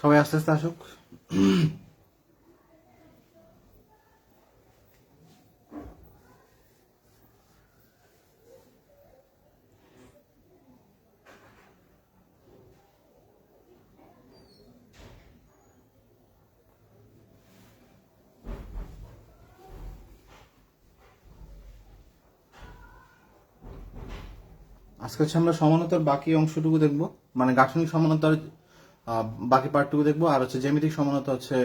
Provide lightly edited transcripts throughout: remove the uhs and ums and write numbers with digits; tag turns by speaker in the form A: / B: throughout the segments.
A: সবাই আস্তে আস্তে আসুক। আজকে হচ্ছে আমরা সমানতার বাকি অংশটুকু দেখবো, মানে গাঠনিক সমানতার বাকি পার্টটুকু দেখবো, আর হচ্ছে জ্যামিতিক সমানতা হচ্ছে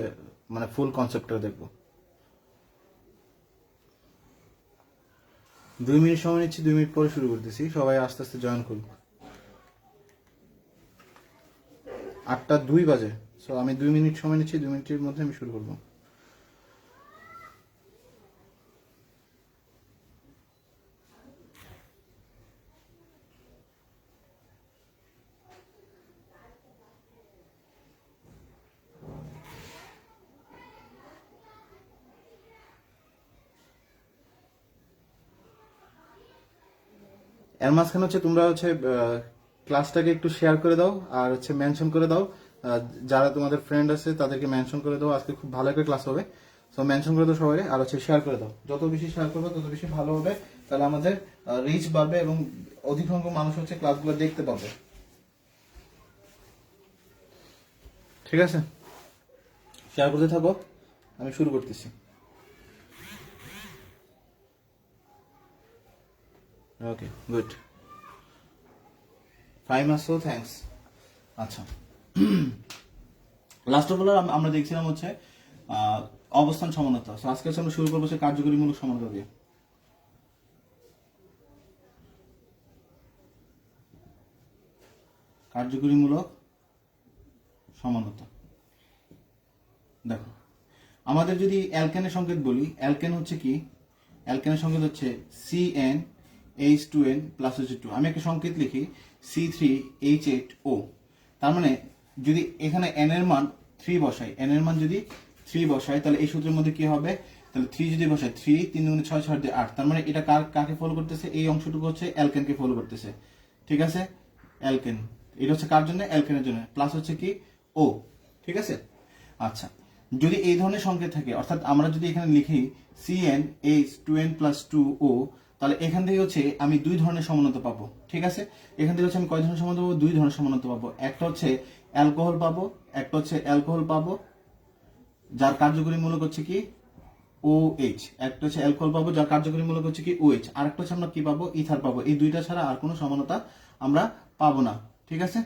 A: মানে ফুল কনসেপ্টটা দেখবো। 2 মিনিট সময় নিচ্ছি, 2 মিনিট পরে শুরু করতেছি, সবাই আস্তে আস্তে জয়েন করবো। 8:02 বাজে, সো আমি 2 মিনিট সময় নিচ্ছি, 2 মিনিটের মধ্যে আমি শুরু করবো। এর মাঝখানে হচ্ছে তোমরা হচ্ছে ক্লাসটাকে একটু শেয়ার করে দাও, আর হচ্ছে মেনশন করে দাও, যারা তোমাদের ফ্রেন্ড আছে তাদেরকে মেনশন করে দাও। আজকে খুব ভালো একটা ক্লাস হবে, সো মেনশন করে দাও সবাই, আর হচ্ছে শেয়ার করে দাও। যত বেশি শেয়ার করবে তত বেশি ভালো হবে, তাহলে আমাদের রিচ বাড়বে এবং অধিকাংশ মানুষ হচ্ছে ক্লাসগুলো দেখতে পাবে। ঠিক আছে, শেয়ার করতে থাকো, আমি শুরু করতেছি। ওকে, গুড, ফাইন আসো, থ্যাঙ্কস। আচ্ছা, লাস্ট অফ অল আমরা দেখছিলাম হচ্ছে অবস্থান সমানতা। আজকে হচ্ছে আমরা শুরু করবো হচ্ছে কার্যকরীমূলক সমানতা দিয়ে। কার্যকরীমূলক সমানতা দেখো, আমাদের যদি অ্যালকেনের সংকেত বলি, অ্যালকেন হচ্ছে কি, অ্যালকেনের সংকেত হচ্ছে CnH2n প্লাস হচ্ছে 2। আমি একটা সংকেত লিখি C3H8O। তার মানে যদি এখানে n এর মান 3 বসাই, n এর মান যদি 3 বসাই, তাহলে এই সূত্রের মধ্যে কি হবে, তাহলে 3 যদি বসাই, 3 3 গুণে 6 6 দিয়ে 8। তার মানে এটা কাকে ফলো করতেছে, এই অংশটুকু হচ্ছে অ্যালকেনকে ফলো করতেছে। ঠিক আছে, অ্যালকেন, এটা হচ্ছে কার জন্য, অ্যালকেনের জন্য, প্লাস হচ্ছে কি ও। ঠিক আছে, আচ্ছা, যদি এই ধরনের সংকেত থাকে, অর্থাৎ আমরা যদি এখানে লিখি CnH2n প্লাস 2O, তাহলে এখান থেকে হচ্ছে আমি 2 ধরনের সমানতা পাবো। ঠিক আছে, এখান থেকে হচ্ছে আমি কয় ধরনের সমানতা পাবো, 2 ধরনের সমানতা পাবো। একটা হচ্ছে অ্যালকোহল পাবো, একটা হচ্ছে অ্যালকোহল পাবো যার কার্যকরী মূলক হচ্ছে কি OH, একটা হচ্ছে অ্যালকোহল পাবো যার কার্যকরী মূলক হচ্ছে কি OH, আর একটা হচ্ছে আমরা কি পাবো, ইথার পাবো। এই দুইটা ছাড়া আর কোনো সমানতা আমরা পাবো না। ঠিক আছে,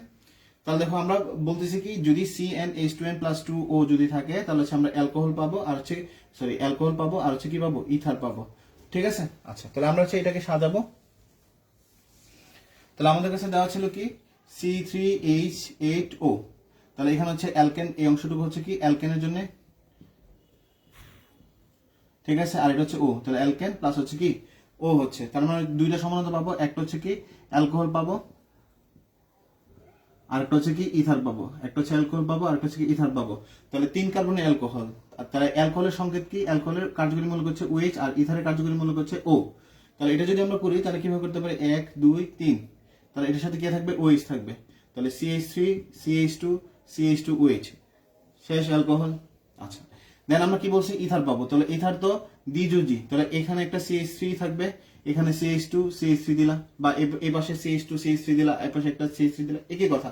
A: তাহলে দেখো আমরা বলতেছি কি, যদি CnH2n প্লাস 2O যদি থাকে, তাহলে হচ্ছে আমরা অ্যালকোহল পাবো, আর হচ্ছে অ্যালকোহল পাবো, আর হচ্ছে কি পাবো, ইথার পাবো। ঠিক আছে, আচ্ছা, তাহলে আমরা হচ্ছে এটাকে সাজাবো। তাহলে আমাদের কাছে দেওয়া ছিল কি C3H8O, তাহলে এখানে হচ্ছে অ্যালকেন, এই অংশটুকু হচ্ছে কি অ্যালকেনের জন্য। ঠিক আছে, আর এটা হচ্ছে ও, তাহলে অ্যালকেন প্লাস হচ্ছে কি ও হচ্ছে, তার মানে দুইটা সমানতা পাবো, একটা হচ্ছে কি অ্যালকোহল পাবো, আর একটা হচ্ছে কি ইথার পাবো, একটা হচ্ছে অ্যালকোহল পাবো, আর একটা হচ্ছে কি ইথার পাবো। তাহলে 3 কার্বনের অ্যালকোহল, তাহলে অ্যালকোহলের সংকেত কি, অ্যালকোহলের কার্যকরী মূলক হচ্ছে OH, আর ইথারের কার্যকরী মূলক হচ্ছে O। তাহলে এটা যদি আমরা করি, তাহলে কিভাবে করতে পারি, 1 2 3, তাহলে এটার সাথে কি থাকবে, OH থাকবে, তাহলে CH3 CH2 CH2 OH, শেষ অ্যালকোহল। আচ্ছা, দেন আমরা কি বলছি, ইথার পাবো, তাহলে ইথার তো দ্বিযোজী, তাহলে এখানে একটা CH3 থাকবে, এখানে CH2 CH3 দিলা, বা এই পাশে CH2 CH3 দিলা, এই পাশে একটা CH3 দিলা, একই কথা।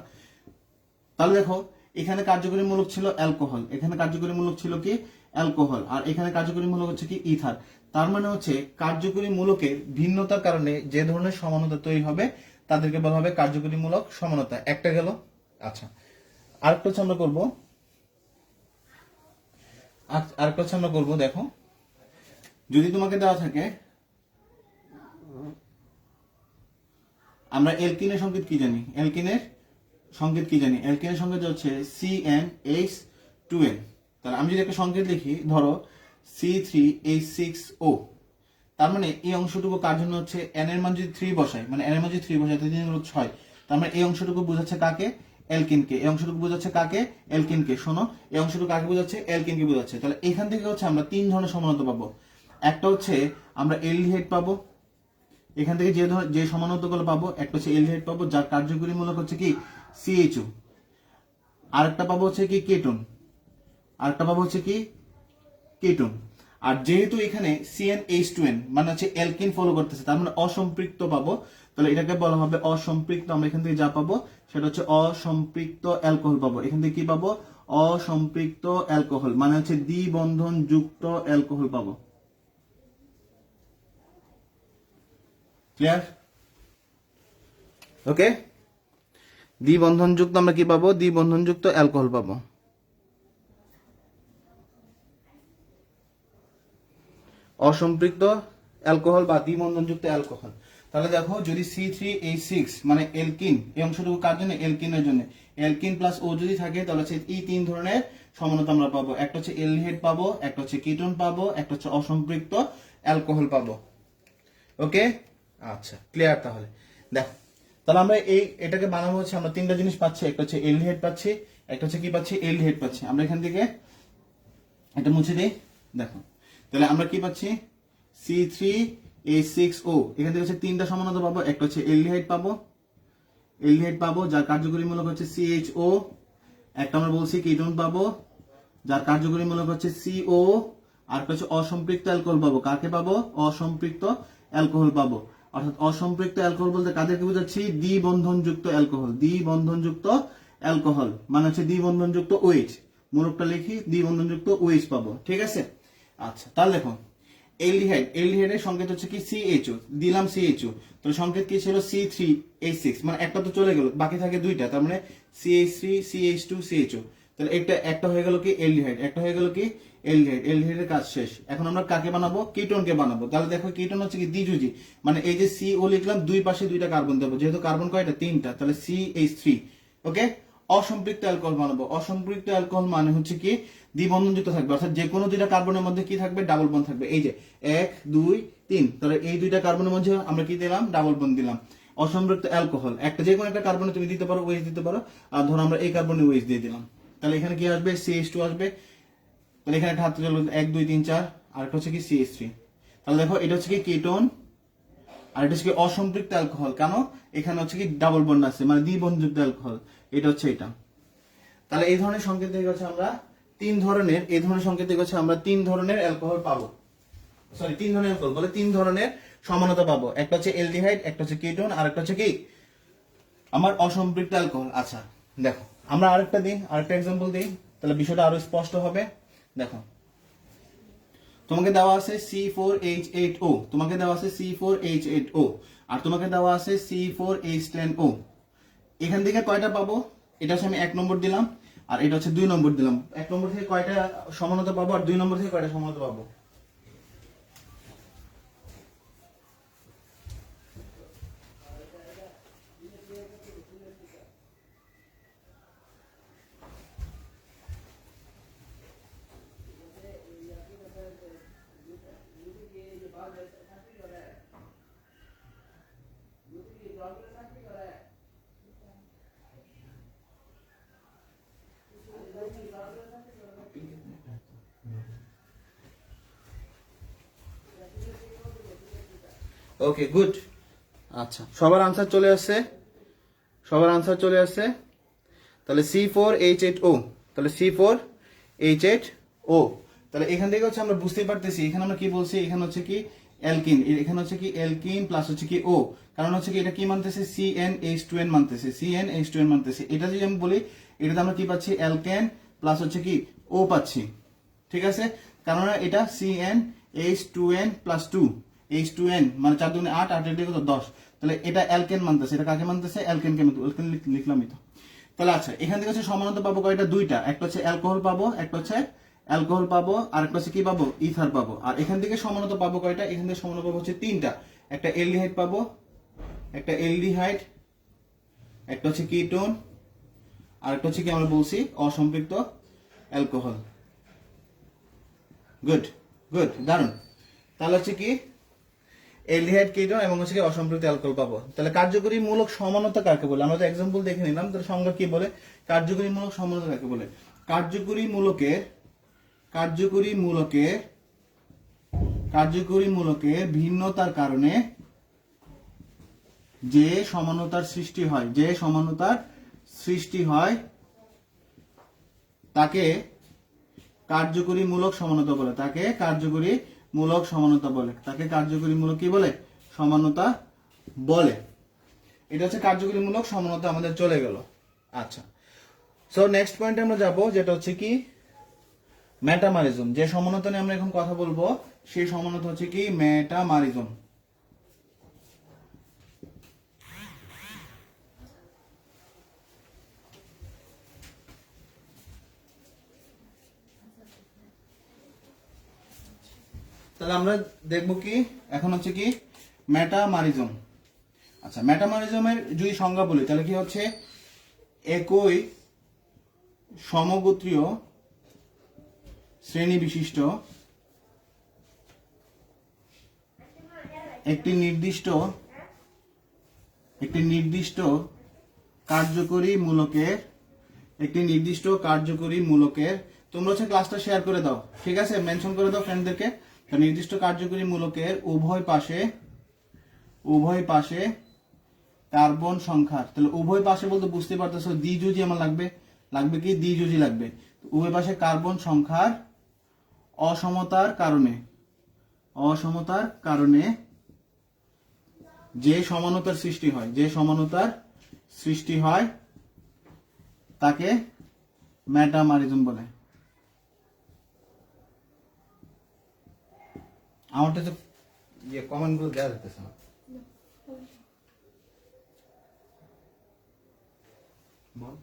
A: তাহলে দেখো, এখানে কার্যকরী মূলক ছিল অ্যালকোহল, এখানে কার্যকরী মূলক ছিল কি অ্যালকোহল, আর এখানে কার্যকরী মূলক হচ্ছে কি ইথার। তার মানে হচ্ছে কার্যকরী মূলকের ভিন্নতার কারণে যে ধরনের সমানতা তৈরি হবে তাদেরকে বলা হবে কার্যকরী মূলক সমানতা। একটা গেল। আচ্ছা, আরেকটা হচ্ছে আমরা করবো দেখো, যদি তোমাকে দেওয়া থাকে, আমরা অ্যালকিনের সংকেত কি জানি, অ্যালকিনের সংকেত হচ্ছে CnH2n। তাহলে আমি যদি একটা সংকেত লিখি, ধরো C3H6O, তার মানে এই অংশটুকু কার জন্য হচ্ছে, n এর মান যদি 3 বসাই, মানে n এর মান যদি 3 বসাই, তাহলে 6, তার মানে এই অংশটুকু বোঝাচ্ছে কাকে, অ্যালকিনকে। এই অংশটুকু বোঝাচ্ছে কাকে, অ্যালকিনকে। শোনো, এই অংশটুকু কাকে বোঝাচ্ছে, অ্যালকিনকে বোঝাচ্ছে। তাহলে এখান থেকে হচ্ছে আমরা 3 ধরনের সমানতা পাবো। একটা হচ্ছে আমরা অ্যালডিহাইড পাবো, এখান থেকে যে সমানতাগুলো পাবো, একটা হচ্ছে অ্যালডিহাইড পাবো যার কার্যকরী মূলক হচ্ছে কি CHO, আরেকটা পাবো হচ্ছে কি কেটন, আর যেহেতু এখানে CnH2n মানে হচ্ছে অ্যালকিন ফলো করতেছে, তার মানে অসম্পৃক্ত পাবো। তাহলে এটাকে বলা হবে অসম্পৃক্ত। আমরা এখান থেকে যা পাবো সেটা হচ্ছে অসম্পৃক্ত অ্যালকোহল পাবো। এখান থেকে কি পাবো, অসম্পৃক্ত অ্যালকোহল, মানে হচ্ছে দ্বিবন্ধন যুক্ত অ্যালকোহল পাবো। ক্লিয়ার? ওকে, দ্বিবন্ধন যুক্ত আমরা কি পাবো, দ্বিবন্ধন যুক্ত অ্যালকোহল পাবো। অসম্পৃক্ত অ্যালকোহল বা দ্বিবন্ধনযুক্ত অ্যালকোহল। তাহলে দেখো, যদি C3H6 মানে অ্যালকিন, এই অংশটুকু কার জন্য, অ্যালকিনের জন্য, অ্যালকিন প্লাস ও যদি থাকে, তাহলে হচ্ছে এই 3 ধরনের সমানতা আমরা পাবো। একটা হচ্ছে অ্যালডিহাইড পাবো, একটা হচ্ছে কিটোন পাবো, একটা হচ্ছে অসম্পৃক্ত অ্যালকোহল পাবো। ওকে, আচ্ছা ক্লিয়ার? তাহলে দেখো, তাহলে আমরা এটাকে বানাবো হচ্ছে, আমরা 3টা জিনিস পাচ্ছি। একটা হচ্ছে অ্যালডিহাইড পাচ্ছি, একটা হচ্ছে কি পাচ্ছি, অ্যালডিহাইড পাচ্ছি। আমরা এখান থেকে এটা মুছে দিই। দেখো, তাহলে আমরা কি পাচ্ছি, C3H6O, এখান থেকে হচ্ছে 3টা সমানতা পাবো। একটা হচ্ছে অ্যালডিহাইড পাবো যার কার্যকরী মূলক হচ্ছে CHO, একটা আমরা বলছি কিটোন পাবো যার কার্যকরী মূলক হচ্ছে CO, আর একটা হচ্ছে অসম্পৃক্ত অ্যালকোহল পাবো। কাকে পাবো, অসম্পৃক্ত অ্যালকোহল পাবো। অর্থাৎ অসম্পৃক্ত অ্যালকোহল বলতে কাদেরকে বোঝাচ্ছি, দ্বিবন্ধনযুক্ত অ্যালকোহল, মানে হচ্ছে দ্বিবন্ধনযুক্ত OH। মূলকটা লিখি, দ্বিবন্ধনযুক্ত OH পাবো। ঠিক আছে? আচ্ছা, তাহলে দেখো, অ্যালডিহাইডের সংকেত হচ্ছে কি CHO, দিলাম CHO। তাহলে সংকেত কি ছিল, C3H6, মানে একটা তো চলে গেল, বাকি থাকে 2টা, তার মানে CH3 CH2 CHO। তাহলে একটা হয়ে গেল কি অ্যালডিহাইড, একটা হয়ে গেল কি অ্যালডিহাইডের কাজ শেষ। এখন আমরা কাকে বানাবো, কিটোনকে বানাবো। তাহলে দেখো, কিটোন হচ্ছে কি দ্বিযুজি, মানে এই যে CO লিখলাম, দুই পাশে 2টা কার্বন দেবো, যেহেতু কার্বন কয়টা, 3টা, তাহলে CH3। ওকে, অসম্পৃক্ত অ্যালকোহল বানাবো। অসম্পৃক্ত অ্যালকোহল মানে হচ্ছে কি দ্বিবন্ধনযুক্ত থাকবে, অর্থাৎ যে কোনো 2টা কার্বনের মধ্যে কি থাকবে, ডাবল বন্ড থাকবে। এই যে 1 2 3, তাহলে এই 2টা কার্বনের মধ্যে আমরা কি দিলাম, ডাবল বন্ড দিলাম। অসম্পৃক্ত অ্যালকোহল, একটা যে কোনো একটা কার্বনে তুমি দিতে পারো, ওএইচ দিতে পারো, আর ধরো আমরা এই কার্বনে ওএইচ দিয়ে দিলাম। তাহলে এখানে কি আসবে, CH2 আসবে। তাহলে এখানে একটা হাতে চলো, 1 2 3 4, আর একটা হচ্ছে কি CH3। তাহলে দেখো, এটা হচ্ছে কি কিটোন, আর এটা হচ্ছে কি অসম্পৃক্ত অ্যালকোহল। কেন, এখানে হচ্ছে কি ডাবল বন্ড আছে, মানে দ্বিবন্ধনযুক্ত অ্যালকোহল, এটা হচ্ছে এটা। তাহলে এই ধরনের সংকেত থেকে হচ্ছে আমরা 3 ধরনের অ্যালকোহল পাবো। সরি, 3 ধরনের অ্যালকোহল বলে 3 ধরনের সমানতা পাবো। একটা হচ্ছে অ্যালডিহাইড, একটা হচ্ছে কিটোন, আর একটা হচ্ছে কি আমার অসম্পৃক্ত অ্যালকোহল। আচ্ছা দেখো, আমরা আরেকটা এক্সাম্পল দিই, তাহলে বিষয়টা আরো স্পষ্ট হবে। দেখো, তোমাকে দেওয়া আছে C4H8O, আর তোমাকে দেওয়া আছে C4H10O। এখান থেকে কয়টা পাবো, এটা হচ্ছে আমি 1 নম্বর দিলাম, আর এটা হচ্ছে 2 নম্বর দিলাম। 1 নম্বর থেকে কয়টা সমানতা পাবো, আর 2 নম্বর থেকে কয়টা সমানতা পাবো। ওকে, গুড। আচ্ছা, সবার আনসার চলে আসছে। তাহলে C4H8O, তাহলে C4H8O। তাহলে এখান থেকে হচ্ছে আমরা বুঝতে পারতেছি, এখানে আমরা কি বলছি, এখানে হচ্ছে কি অ্যালকিন, এখানে হচ্ছে কি অ্যালকিন প্লাস হচ্ছে কি O, কারণ হচ্ছে কি এটা কি মানতেছে, CnH2n মানতেছে। এটা যদি আমি বলি, এটাতে আমরা কি পাচ্ছি, অ্যালকেন প্লাস হচ্ছে কি O পাচ্ছি। ঠিক আছে, কারণ এটা CnH2n প্লাস 2, H2n মানে 4 2 8, 8 এর কত 10। তাহলে এটা অ্যালকেন মানতেছে, এটা কাকে মানতেছে, অ্যালকেনকে লিখলামই তো। তাহলে আচ্ছা এখান থেকে হচ্ছে সমানতা পাবো কয়টা? দুইটা, একটা হচ্ছে অ্যালকোহল পাবো, একটা হচ্ছে অ্যালকোহল পাবো, আর একটা হচ্ছে কি পাবো? ইথার পাবো। আর এখান থেকে সমানতা পাবো কয়টা? এখান থেকে সমানতা পাবো হচ্ছে তিনটা, একটা এলডিহাইড পাবো, একটা এলডিহাইড, একটা হচ্ছে কিটোন, আর একটা হচ্ছে কি আমরা বলছি অসম্পৃক্ত অ্যালকোহল। গুড গুড, দারুন। তাহলে হচ্ছে কি এলডিহাইড, কিটোন এবং হচ্ছে কি অসম্পৃক্ত অ্যালকোহল পাবো। তাহলে কার্যকরী মূলক সমানতা কাকে বলে? আমরা তো এক্সাম্পল দেখে নিলাম, তাহলে সংজ্ঞা কি বলে? কার্যকরী মূলক সমানতা কাকে বলে? কার্যকরী মূলকের কার্যকরী মূলকের কার্যকরী মূলকের ভিন্নতার কারণে যে সমানতার সৃষ্টি হয়, যে সমানতার সৃষ্টি হয় তাকে কার্যকরী মূলক সমানতা বলে, তাকে কার্যকরী মূলক সমানতা বলে, তাকে কার্যকরী মূলক কি বলে? সমানতা বলে। এটা হচ্ছে কার্যকরী মূলক সমানতা আমাদের চলে গেল। আচ্ছা, সো নেক্সট পয়েন্টে আমরা যাব, যেটা হচ্ছে কি মেটামারিজম। যে সমানতা নিয়ে আমরা এখন কথা বলবো সেই সমানতা হচ্ছে কি মেটামারিজম। তাহলে আমরা দেখব কি এখন হচ্ছে কি মেটামারিজম। আচ্ছা, মেটামারিজমের যদি সংজ্ঞা বলি তাহলে কি হচ্ছে? একই সমগোত্রীয় শ্রেণী বিশিষ্ট একটি নির্দিষ্ট কার্যকরী মূলকের তোমরা হচ্ছে ক্লাসটা শেয়ার করে দাও, ঠিক আছে? মেনশন করে দাও ফ্রেন্ডদেরকে। নির্দিষ্ট কার্যকরী মূলকের উভয় পাশে কার্বন সংখ্যার, তাহলে উভয় পাশে বলতে বুঝতে পারতেছো দ্বিযোজী আমার লাগবে কি? দ্বিযোজী লাগবে। উভয় পাশে কার্বন সংখ্যার অসমতার কারণে যে সমানতার সৃষ্টি হয় তাকে মেটামারিজম বলে। আমারটা তো কমেন্ট গুলো দেওয়া যেতেছে না। বল,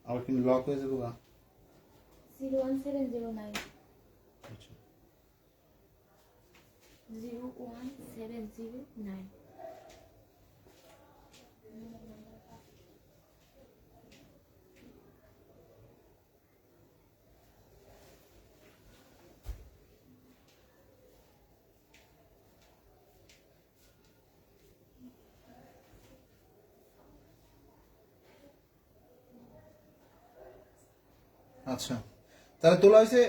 A: আবার কিন্তু লক হয়ে যাবো গা।
B: 01709 01709
A: আচ্ছা, তাহলে তোলা হয়েছে।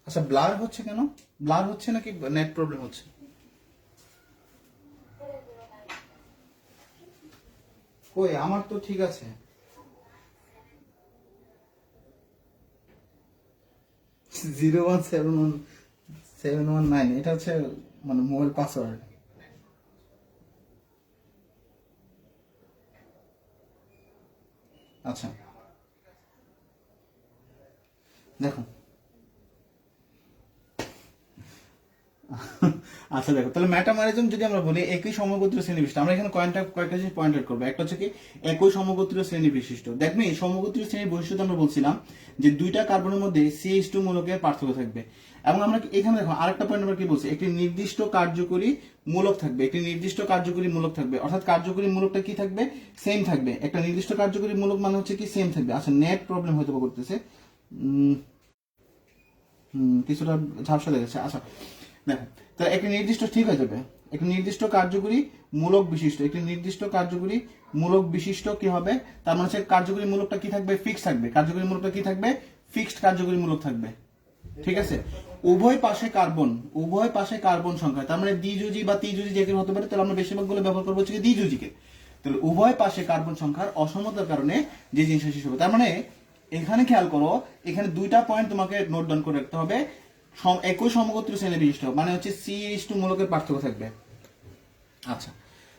A: আচ্ছা, ব্লার হচ্ছে কেন? ব্লার হচ্ছে নাকি নেট প্রবলেম হচ্ছে? কই, আমার তো ঠিক আছে। জিরো 171 এটা হচ্ছে মানে মোবাইল পাসওয়ার্ড। আচ্ছা, দেখো। আচ্ছা দেখো, তাহলে মেটামারিজম যদি আমরা বলি একই সমগোত্রীয় শ্রেণী বিশিষ্ট, আমরা এখানে কয়েকটা জিনিস পয়েন্ট আউট করবো। একটা হচ্ছে কি একই সমগোত্রীয় শ্রেণী বিশিষ্ট। দেখবে এই সমগোত্রীয় শ্রেণীর বৈশিষ্ট্য আমরা বলছিলাম যে দুইটা কার্বনের মধ্যে CH2 মূলকের পার্থক্য থাকবে। এবং আমরা এখানে দেখো আরেকটা পয়েন্ট আমরা কি বলছি? একটি নির্দিষ্ট কার্যকরী মূলক থাকবে, অর্থাৎ কার্যকরী মূলকটা কি থাকবে? সেম থাকবে। একটা নির্দিষ্ট কার্যকরী মূলক মানে হচ্ছে কি সেম থাকবে। আচ্ছা, নেট প্রবলেম হয়তো করতেছে, কিছুটা ঝাপসা লেগেছে। আচ্ছা দেখো, তাহলে একটি নির্দিষ্ট ঠিক হয়ে যাবে। একটি নির্দিষ্ট কার্যকরী মূলক বিশিষ্ট কি হবে? তার মানে হচ্ছে কার্যকরী মূলকটা কি থাকবে? ফিক্স থাকবে। ফিক্সড কার্যকরী মূলক থাকবে, ঠিক আছে? উভয় পাশে কার্বন সংখ্যা, তার মানে দ্বিযোজী বা ত্রিযোজী যে কেউ হতে পারে, তাহলে আমরা বেশিরভাগ গুলো ব্যবহার করবো হচ্ছে দ্বিযোজীকে। তাহলে উভয় পাশে কার্বন সংখ্যার অসমতার কারণে যে জিনিসটা শেষ হবে। তার মানে এখানে খেয়াল করো, এখানে দুইটা পয়েন্ট তোমাকে নোট ডাউন করে রাখতে হবে। একই সমগোত্রীয় শ্রেণী বিশিষ্ট মানে হচ্ছে CH2 মূলকের পার্থক্য থাকবে। আচ্ছা,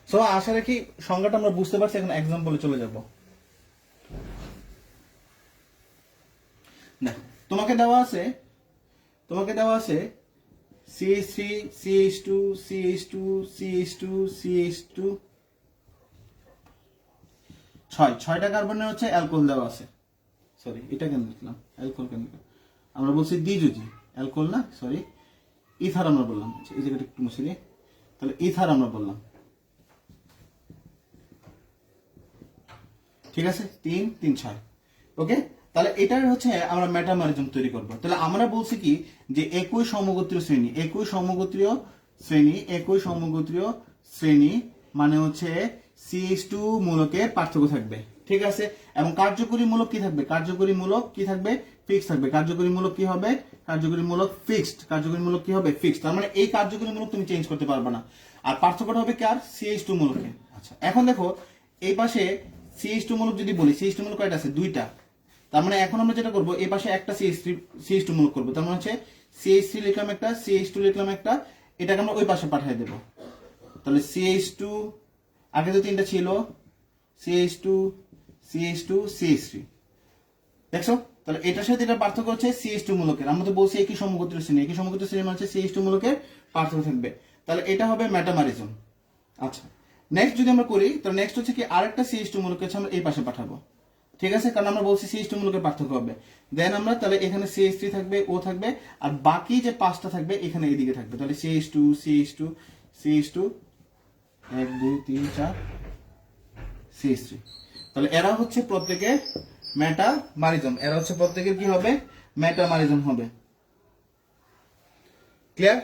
A: সো আশা রাখি সংজ্ঞাটা আমরা বুঝতে পারছি। এখন এক্সাম্পলে চলে যাব। দেখো, তোমাকে দেওয়া আছে CH3 CH2 CH2 CH2 CH2 ছয়টা কার্বনের হচ্ছে অ্যালকোহল দেওয়া আছে। সরি, এটা কেন লিখলাম, অ্যালকোহল কেন লিখলাম? আমরা বলছি দ্বিযুজি, অ্যালকোহল না, সরি ইথার আমরা বললাম। এই জায়গাটা একটু মুছে দিই, তাহলে ইথার আমরা বললাম। ঠিক আছে, 3 3 6। ওকে, তাহলে এটার হচ্ছে আমরা মেটামারিজম তৈরি করব। তাহলে আমরা বলছি কি যে একই সমগোত্রীয় শ্রেণী মানে হচ্ছে CH2 মূলকের পার্থক্য থাকবে। ঠিক আছে, এবং কার্যকরী মূলক কি থাকবে? কার্যকরী মূলক কি থাকবে? ফিক্সড থাকবে। কার্যকরী মূলক কি হবে? কার্যকরী মূলক ফিক্সড। কার্যকরী মূলক কি হবে? ফিক্সড। তার মানে এই কার্যকরী মূলক তুমি চেঞ্জ করতে পারবে না। আর পার্থক্যটা হবে কার? CH2 মূলকে। আচ্ছা, এখন দেখো এই পাশে CH2 মূলক যদি বলি, CH2 মূলক কয়টা আছে? 2টা। তার মানে এখন আমরা যেটা করবো, এই পাশে একটা CH2 মূলক করবো। তার মানে হচ্ছে CH3 লিখলাম একটা, CH2 লিখলাম একটা, এটাকে আমরা ওই পাশে পাঠিয়ে দেবো। তাহলে CH2 আগে তো 3টা ছিল, CH2 CH2 CH3, দেখছো? তাহলে এটার সাথে এটা পার্থক্য হচ্ছে CH2 মূলকের। আমরা তো বলছি একই সমগোত্রীয় শ্রেণী, একই সমগোত্রীয় শ্রেণী মানে হচ্ছে CH2 মূলকের পার্থক্য থাকবে। তাহলে এটা হবে মেটামারিজম। আচ্ছা, নেক্সট যদি আমরা করি, তাহলে নেক্সট হচ্ছে কি আরেকটা CH2 মূলক আছে আমরা এই পাশে পাঠাবো। ঠিক আছে, কারণ আমরা বলছি CH2 মূলকের পার্থক্য হবে। দেন আমরা তাহলে এখানে CH3 থাকবে, ও থাকবে, আর বাকি যে 5টা থাকবে এখানে এইদিকে থাকবে। তাহলে CH2 CH2 CH2 1 2 3 4 CH3। তাহলে এরা হচ্ছে প্রত্যেকে মেটামারিজম। এরা হচ্ছে প্রত্যেকের কি হবে? মেটামারিজম হবে। ক্লিয়ার?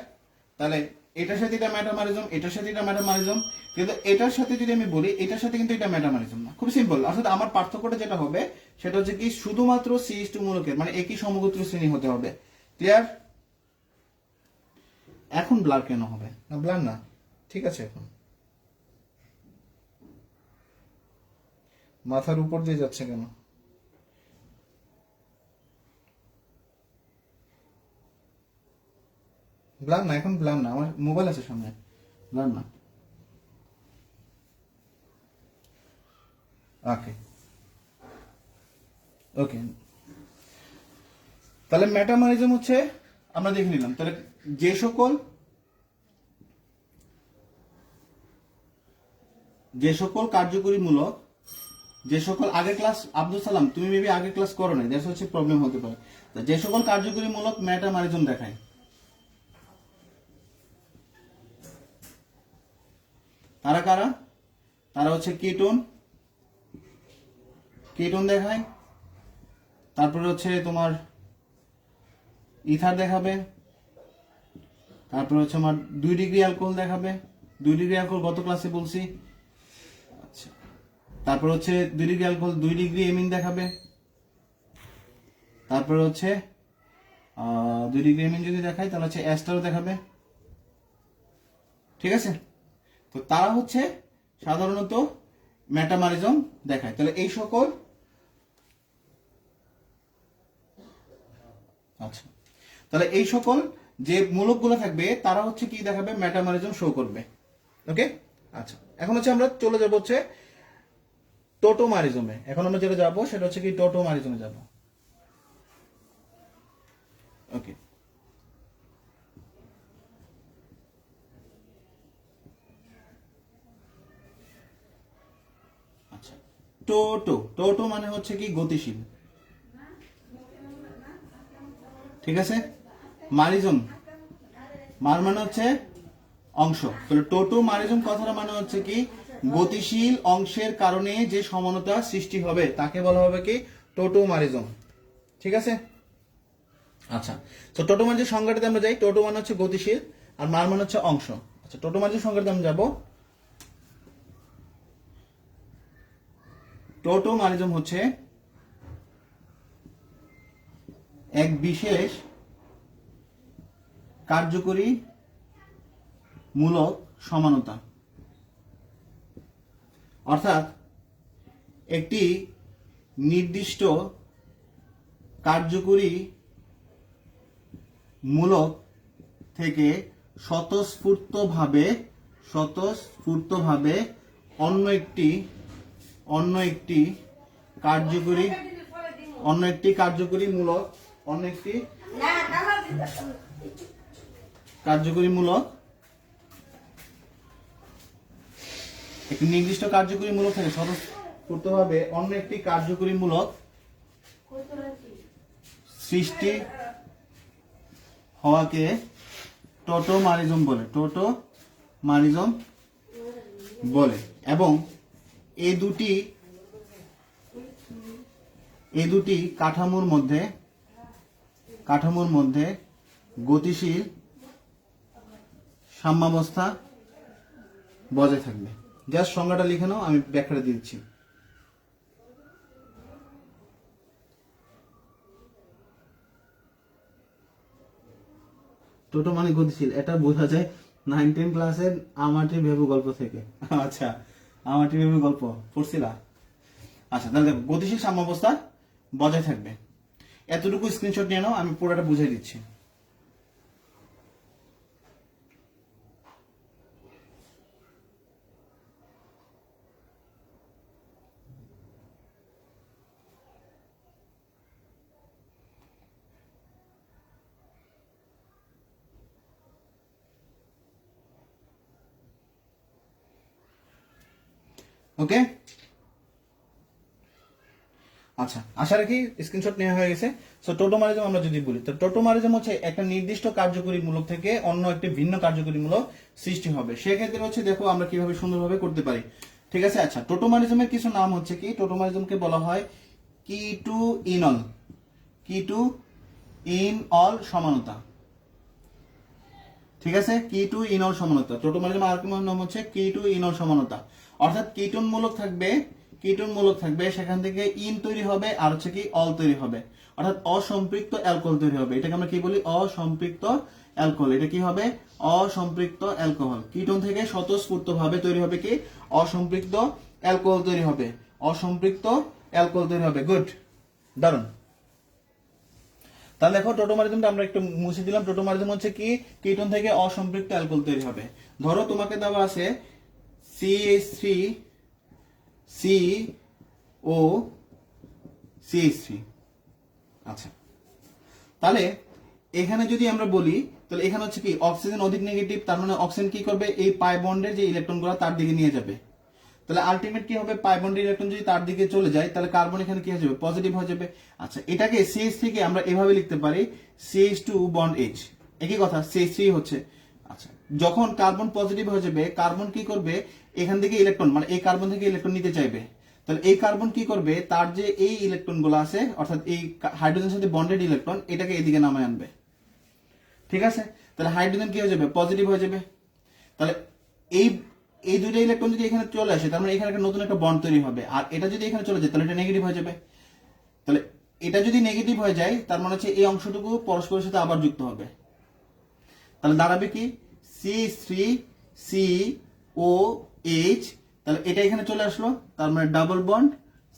A: তাহলে এটার সাথে এটা মেটামারিজম, এটার সাথে এটা মেটামারিজম, কিন্তু এটার সাথে যদি আমি বলি, এটার সাথে কিন্তু এটা মেটামারিজম না। খুব সিম্পল। অর্থাৎ আমার পার্থক্যটা যেটা হবে সেটা হচ্ছে কি শুধুমাত্র CH2 মূলকের, মানে একই সমগোত্রীয় শ্রেণী হতে হবে। ক্লিয়ার? এখন ব্লার কেন হবে না? ব্লার না, ঠিক আছে। এখন মাথার উপর দিয়ে যাচ্ছে কেন? ব্লার না, এখন ব্লার না, আমার মোবাইল আছে সামনে, ব্লার না। ওকে ওকে, তাহলে মেটামারিজম হচ্ছে আমরা দেখে নিলাম। তাহলে যে সকল কার্যকরী মূলক, যে সকল আগের ক্লাস, আব্দুল সালাম তুমি মেবি আগের ক্লাস করো নাই, দ্যাটস হচ্ছে প্রবলেম হতে পারে। যে সকল কার্যকরী মূলক মেটামারিজম দেখায়, তারা কারা? তারা হচ্ছে কেটন দেখায়, তারপরে হচ্ছে তোমার ইথার দেখাবে, তারপরে হচ্ছে আমার 2 ডিগ্রি অ্যালকোহল দেখাবে। 2 ডিগ্রি অ্যালকোহল গত ক্লাসে বলছি। আচ্ছা, তারপর হচ্ছে 2 ডিগ্রি অ্যালকোহল 2 ডিগ্রি এমিন দেখাবে। তারপরে হচ্ছে 2 ডিগ্রি এমিন যদি দেখায় তাহলে হচ্ছে অ্যাস্টারও দেখাবে। ঠিক আছে, তো তারা হচ্ছে সাধারণত মেটামারিজম দেখায়। তাহলে এই সকল, আচ্ছা, তাহলে এই সকল যে মূলকগুলো থাকবে তারা হচ্ছে কি দেখাবে? মেটামারিজম শো করবে। ওকে, আচ্ছা, এখন হচ্ছে আমরা চলে যাব হচ্ছে টোটোমারিজমে। এখন আমরা যেটা যাবো সেটা হচ্ছে কি টোটোমারিজমে যাব। ওকে, আচ্ছা, টোটো মানে হচ্ছে কি গতিশীল। ঠিক আছে, মারিজম মানে হচ্ছে অংশ। তাহলে টোটোমারিজম কথাটা মানে হচ্ছে কি গতিশীল অংশের কারণে যে সমানতা সৃষ্টি হবে তাকে বলা হবে কি টোটোমারিজম। ঠিক আছে, আচ্ছা, তো টোটোমারিজম সংজ্ঞাটাতে আমরা যাই। টোটো মানে হচ্ছে গতিশীল আর মার মানে হচ্ছে অংশ। আচ্ছা, টোটোমারিজম সংজ্ঞাটাতে আমরা যাব। টোটোমারিজম হচ্ছে এক বিশেষ কার্যকরী মূলক সমানতা, অর্থাৎ একটি নির্দিষ্ট কার্যকরী মূলক থেকে স্বতঃস্ফূর্তভাবে অন্য একটি কার্যকরী মূলক, কার্যকরীমূলক, একটি নির্দিষ্ট কার্যকরীমূলক থেকে স্বতঃস্ফূর্তভাবে অন্য একটি কার্যকরীমূলক সৃষ্টি হওয়াকে টোটোমারিজম বলে, টোটোমারিজম বলে। এবং এই দুটি কাঠামোর মধ্যে গতিশীল সাম্যাবস্থা বজায় থাকবে। জাস্ট সংজ্ঞাটা লিখে নাও, আমি ব্যাখ্যাটা দিয়ে দিচ্ছি। টোটো মানে গতিশীল, এটা বোঝা যায় 9-10 ক্লাসের আমাটি ভেবু গল্প থেকে। আচ্ছা, আমাটি ভেবু গল্প পড়ছিলা? আচ্ছা, তাহলে দেখো, গতিশীল সাম্যাবস্থা বজায় থাকবে। এতটুকু স্ক্রিনশট নিয়ে নাও, আমি পুরোটা বুঝিয়ে দিচ্ছি। ওকে, আচ্ছা, আশা রাখি স্ক্রিনশট নেওয়া হয়ে গেছে। সো টোটোমারিজম আমরা যদি বলি, তো টোটোমারিজম হচ্ছে একটা নির্দিষ্ট কার্যকরীমূলক থেকে অন্য একটি ভিন্ন কার্যকরীমূলক সৃষ্টি হবে। সেক্ষেত্রে হচ্ছে দেখো আমরা কিভাবে সুন্দরভাবে করতে পারি। ঠিক আছে, আচ্ছা, টোটোমারিজমের কিছু নাম হচ্ছে কি, টোটোমারিজমকে বলা হয় কি টু ইন অল সমানতা। ঠিক আছে, কি টু ইন অল সমানতা। টোটোমারিজম আর নাম হচ্ছে কি টু ইন অল সমানতা। অর্থাৎ কিটন মূলক থাকবে, সেখান থেকে ইন তৈরি হবে আর হচ্ছে কি অল তৈরি হবে, অর্থাৎ অসম্পৃক্ত অ্যালকোহল তৈরি হবে। এটাকে আমরা কি বলি? অসম্পৃক্ত অ্যালকোহল। এটা কি হবে? অসম্পৃক্ত অ্যালকোহল। কিটন থেকে স্বতঃস্ফূর্তভাবে তৈরি হবে কি? অসম্পৃক্ত অ্যালকোহল তৈরি হবে, অসম্পৃক্ত অ্যালকোহল তৈরি হবে। গুড, দারুন। তাহলে দেখো, টোটোমারিজমটা আমরা একটু মুছে দিলাম। টোটোমারিজম হচ্ছে কি, কিটন থেকে অসম্পৃক্ত অ্যালকোহল তৈরি হবে। ধরো তোমাকে দেওয়া আছে CH3COCH3। আচ্ছা, তাহলে এখানে যদি আমরা বলি, তাহলে এখানে হচ্ছে কি অক্সিজেন অধিক নেগেটিভ, তার মানে অক্সিজেন কি করবে? এই পাই বন্ডের যে ইলেকট্রনগুলো তার দিকে নিয়ে যাবে। তাহলে আলটিমেট কি হবে? পাই বন্ডের ইলেকট্রন যদি তার দিকে চলে যায়, তাহলে কার্বন এখানে কি হয়ে যাবে? পজিটিভ হয়ে যাবে। আচ্ছা, এটাকে CH থেকে আমরা এভাবে লিখতে পারি CH2 বন্ড H। একই কথা, CH3 হচ্ছে। আচ্ছা, যখন কার্বন পজিটিভ হয়ে যাবে, কার্বন কি করবে? এখান থেকে ইলেকট্রন, মানে এই কার্বন থেকে ইলেকট্রন নিতে চাইবে। তাহলে এই কার্বন কি করবে? তার যে এই ইলেকট্রন গুলো আছে, অর্থাৎ এই হাইড্রোজেনের সাথে বন্ডেড ইলেকট্রন, এটাকে এদিকে নামায় আনবে। ঠিক আছে, তাহলে হাইড্রোজেন কি হয়ে যাবে? পজিটিভ হয়ে যাবে। তাহলে এই দুইটা ইলেকট্রন যদি এখানে চলে আসে, তার মানে এখানে একটা নতুন একটা বন্ড তৈরি হবে। আর এটা যদি এখানে চলে যায়, তাহলে এটা নেগেটিভ হয়ে যাবে। তাহলে এটা যদি নেগেটিভ হয়ে যায়, তার মানে হচ্ছে এই অংশটুকু পরস্পরের সাথে আবার যুক্ত হবে। তাহলে দাঁড়াবে কি? C3COH। তাহলে এটা এখানে চলে আসলো, তার মানে ডাবল বন্ড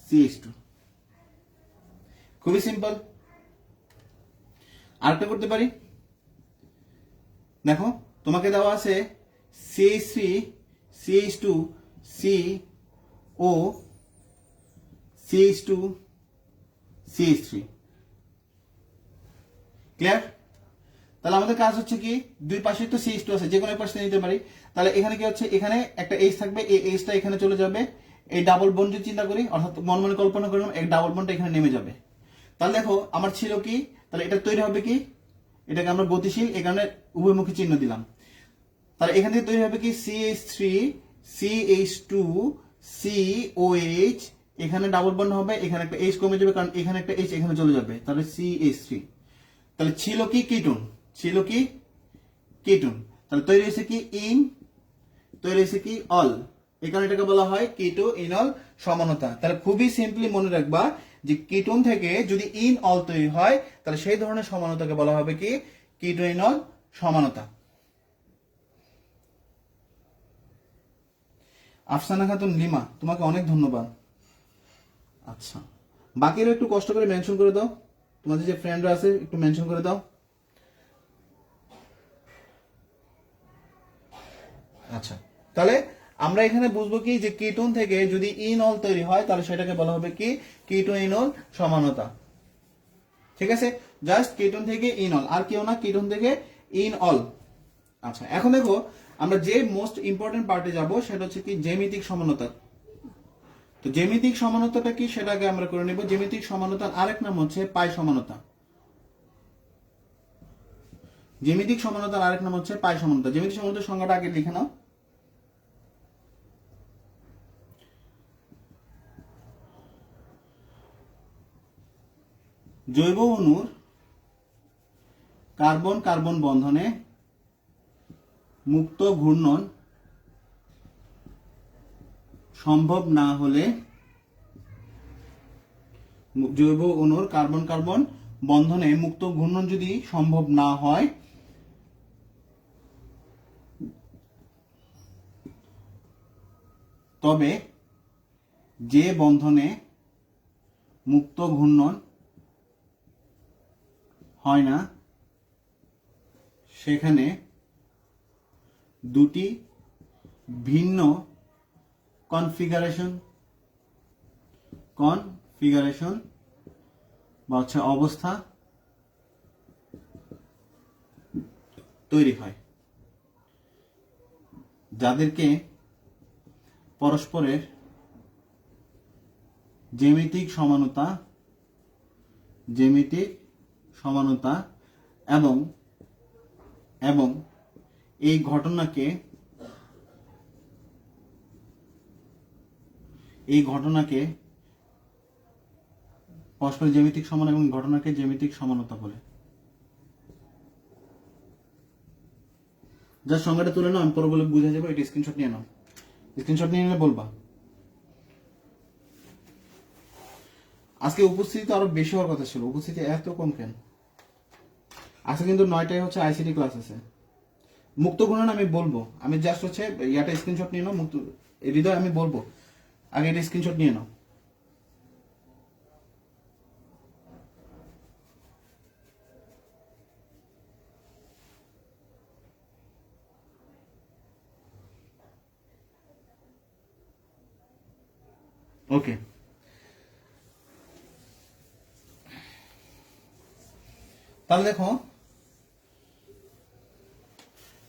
A: CH2। খুবই সিম্পল। আরেকটা করতে পারি, দেখো তোমাকে দেওয়া আছে CH3CH2COCH2CH3। ক্লিয়ার? তাহলে আমাদের কাজ হচ্ছে কি, দুই পাশে তো CH2 আছে, যে কোনো এক পাশে নিতে পারি। তাহলে এখানে কি হচ্ছে? এখানে একটা H থাকবে, এই Hটা এখানে চলে যাবে। এই ডাবল বন্ড যদি চিন্তা করি, অর্থাৎ মনে মনে কল্পনা করলাম এক ডাবল বন্ডটা এখানে নেমে যাবে। তাহলে দেখো আমার ছিল কি, তাহলে এটা তৈরি হবে কি? এটাকে আমরা গতিশীল, এখানে উভয়মুখী চিহ্ন দিলাম। তাহলে এখান থেকে তৈরি হবে কি? CH3CH2COH। এখানে ডাবল বন্ড হবে, এখানে একটা H কমে যাবে, কারণ এখানে একটা H এখানে চলে যাবে। তাহলে CH3। তাহলে ছিল কি? কিটোন। তাহলে তৈরি হয়েছে কি? তৈরি হয়েছে কি? অল। এই কারণে এটাকে বলা হয় কিটো ইন অল সমানতা। তাহলে খুবই সিম্পলি মনে রাখবা যে কিটোন থেকে যদি ইন অল তৈরি হয়, তাহলে সেই ধরনের সমানতাকে বলা হবে কি? কিটো ইন অল সমানতা। আফসানা খাতুন লিমা, তোমাকে অনেক ধন্যবাদ। আচ্ছা, বাকিরা একটু কষ্ট করে মেনশন করে দাও, তোমাদের যে ফ্রেন্ডরা আছে একটু মেনশন করে দাও। আচ্ছা, তাহলে আমরা এখানে বুঝবো কি, যে কিটোন থেকে যদি ইন অল তৈরি হয়, তাহলে সেটাকে বলা হবে কি? Keto enol সমানতা। ঠিক আছে, জাস্ট কিটোন থেকে ইন অল, আর কেউ না, কিটোন থেকে ইন অল। আচ্ছা, এখন দেখো আমরা যে মোস্ট ইম্পর্টেন্ট পার্টে যাব সেটা হচ্ছে কি জ্যামিতিক সমানতা। তো জ্যামিতিক সমানতাটা কি সেটাকে আমরা করে নেব। জ্যামিতিক সমানতার আরেক নাম হচ্ছে পাই সমানতা। জ্যামিতিক সমানতার আরেক নাম হচ্ছে পাই সমানতা। জ্যামিতিক সমানতার সংজ্ঞাটা আগে লিখে নাও। জৈব অণুর কার্বন কার্বন বন্ধনে মুক্ত ঘূর্ণন সম্ভব না হলে, জৈব অণুর কার্বন কার্বন বন্ধনে মুক্ত ঘূর্ণন যদি সম্ভব না হয় তবে যে বন্ধনে মুক্ত ঘূর্ণন হয় না সেখানে দুটি ভিন্ন কনফিগারেশন বা হচ্ছে অবস্থা তৈরি হয়, যাদেরকে পরস্পরের জ্যামিতিক সমানতা এবং এই ঘটনাকে পরস্পর জ্যামিতিক সমান এবং ঘটনাকে জ্যামিতিক সমানতা বলে। যার সংজ্ঞাটা তুলে নাও, আমি পরে বলে বুঝে যাবো। এটা স্ক্রিনশট নিয়ে নাও। স্ক্রিনশট নিয়ে নিলে বলবা। আজকে উপস্থিতি তো আরো বেশি হওয়ার কথা ছিল, উপস্থিতি এত কম কেন? আজকে কিন্তু 9টায় হচ্ছে আইসিটি ক্লাস আছে। মুক্ত ঘূর্ণন আমি বলবো, আমি জাস্ট হচ্ছে ইয়াটা স্ক্রিনশট নিয়ে নাও। মুক্ত হৃদয় আমি বলবো, আগে এটা স্ক্রিনশট নিয়ে নাও। ওকে, তাহলে দেখো,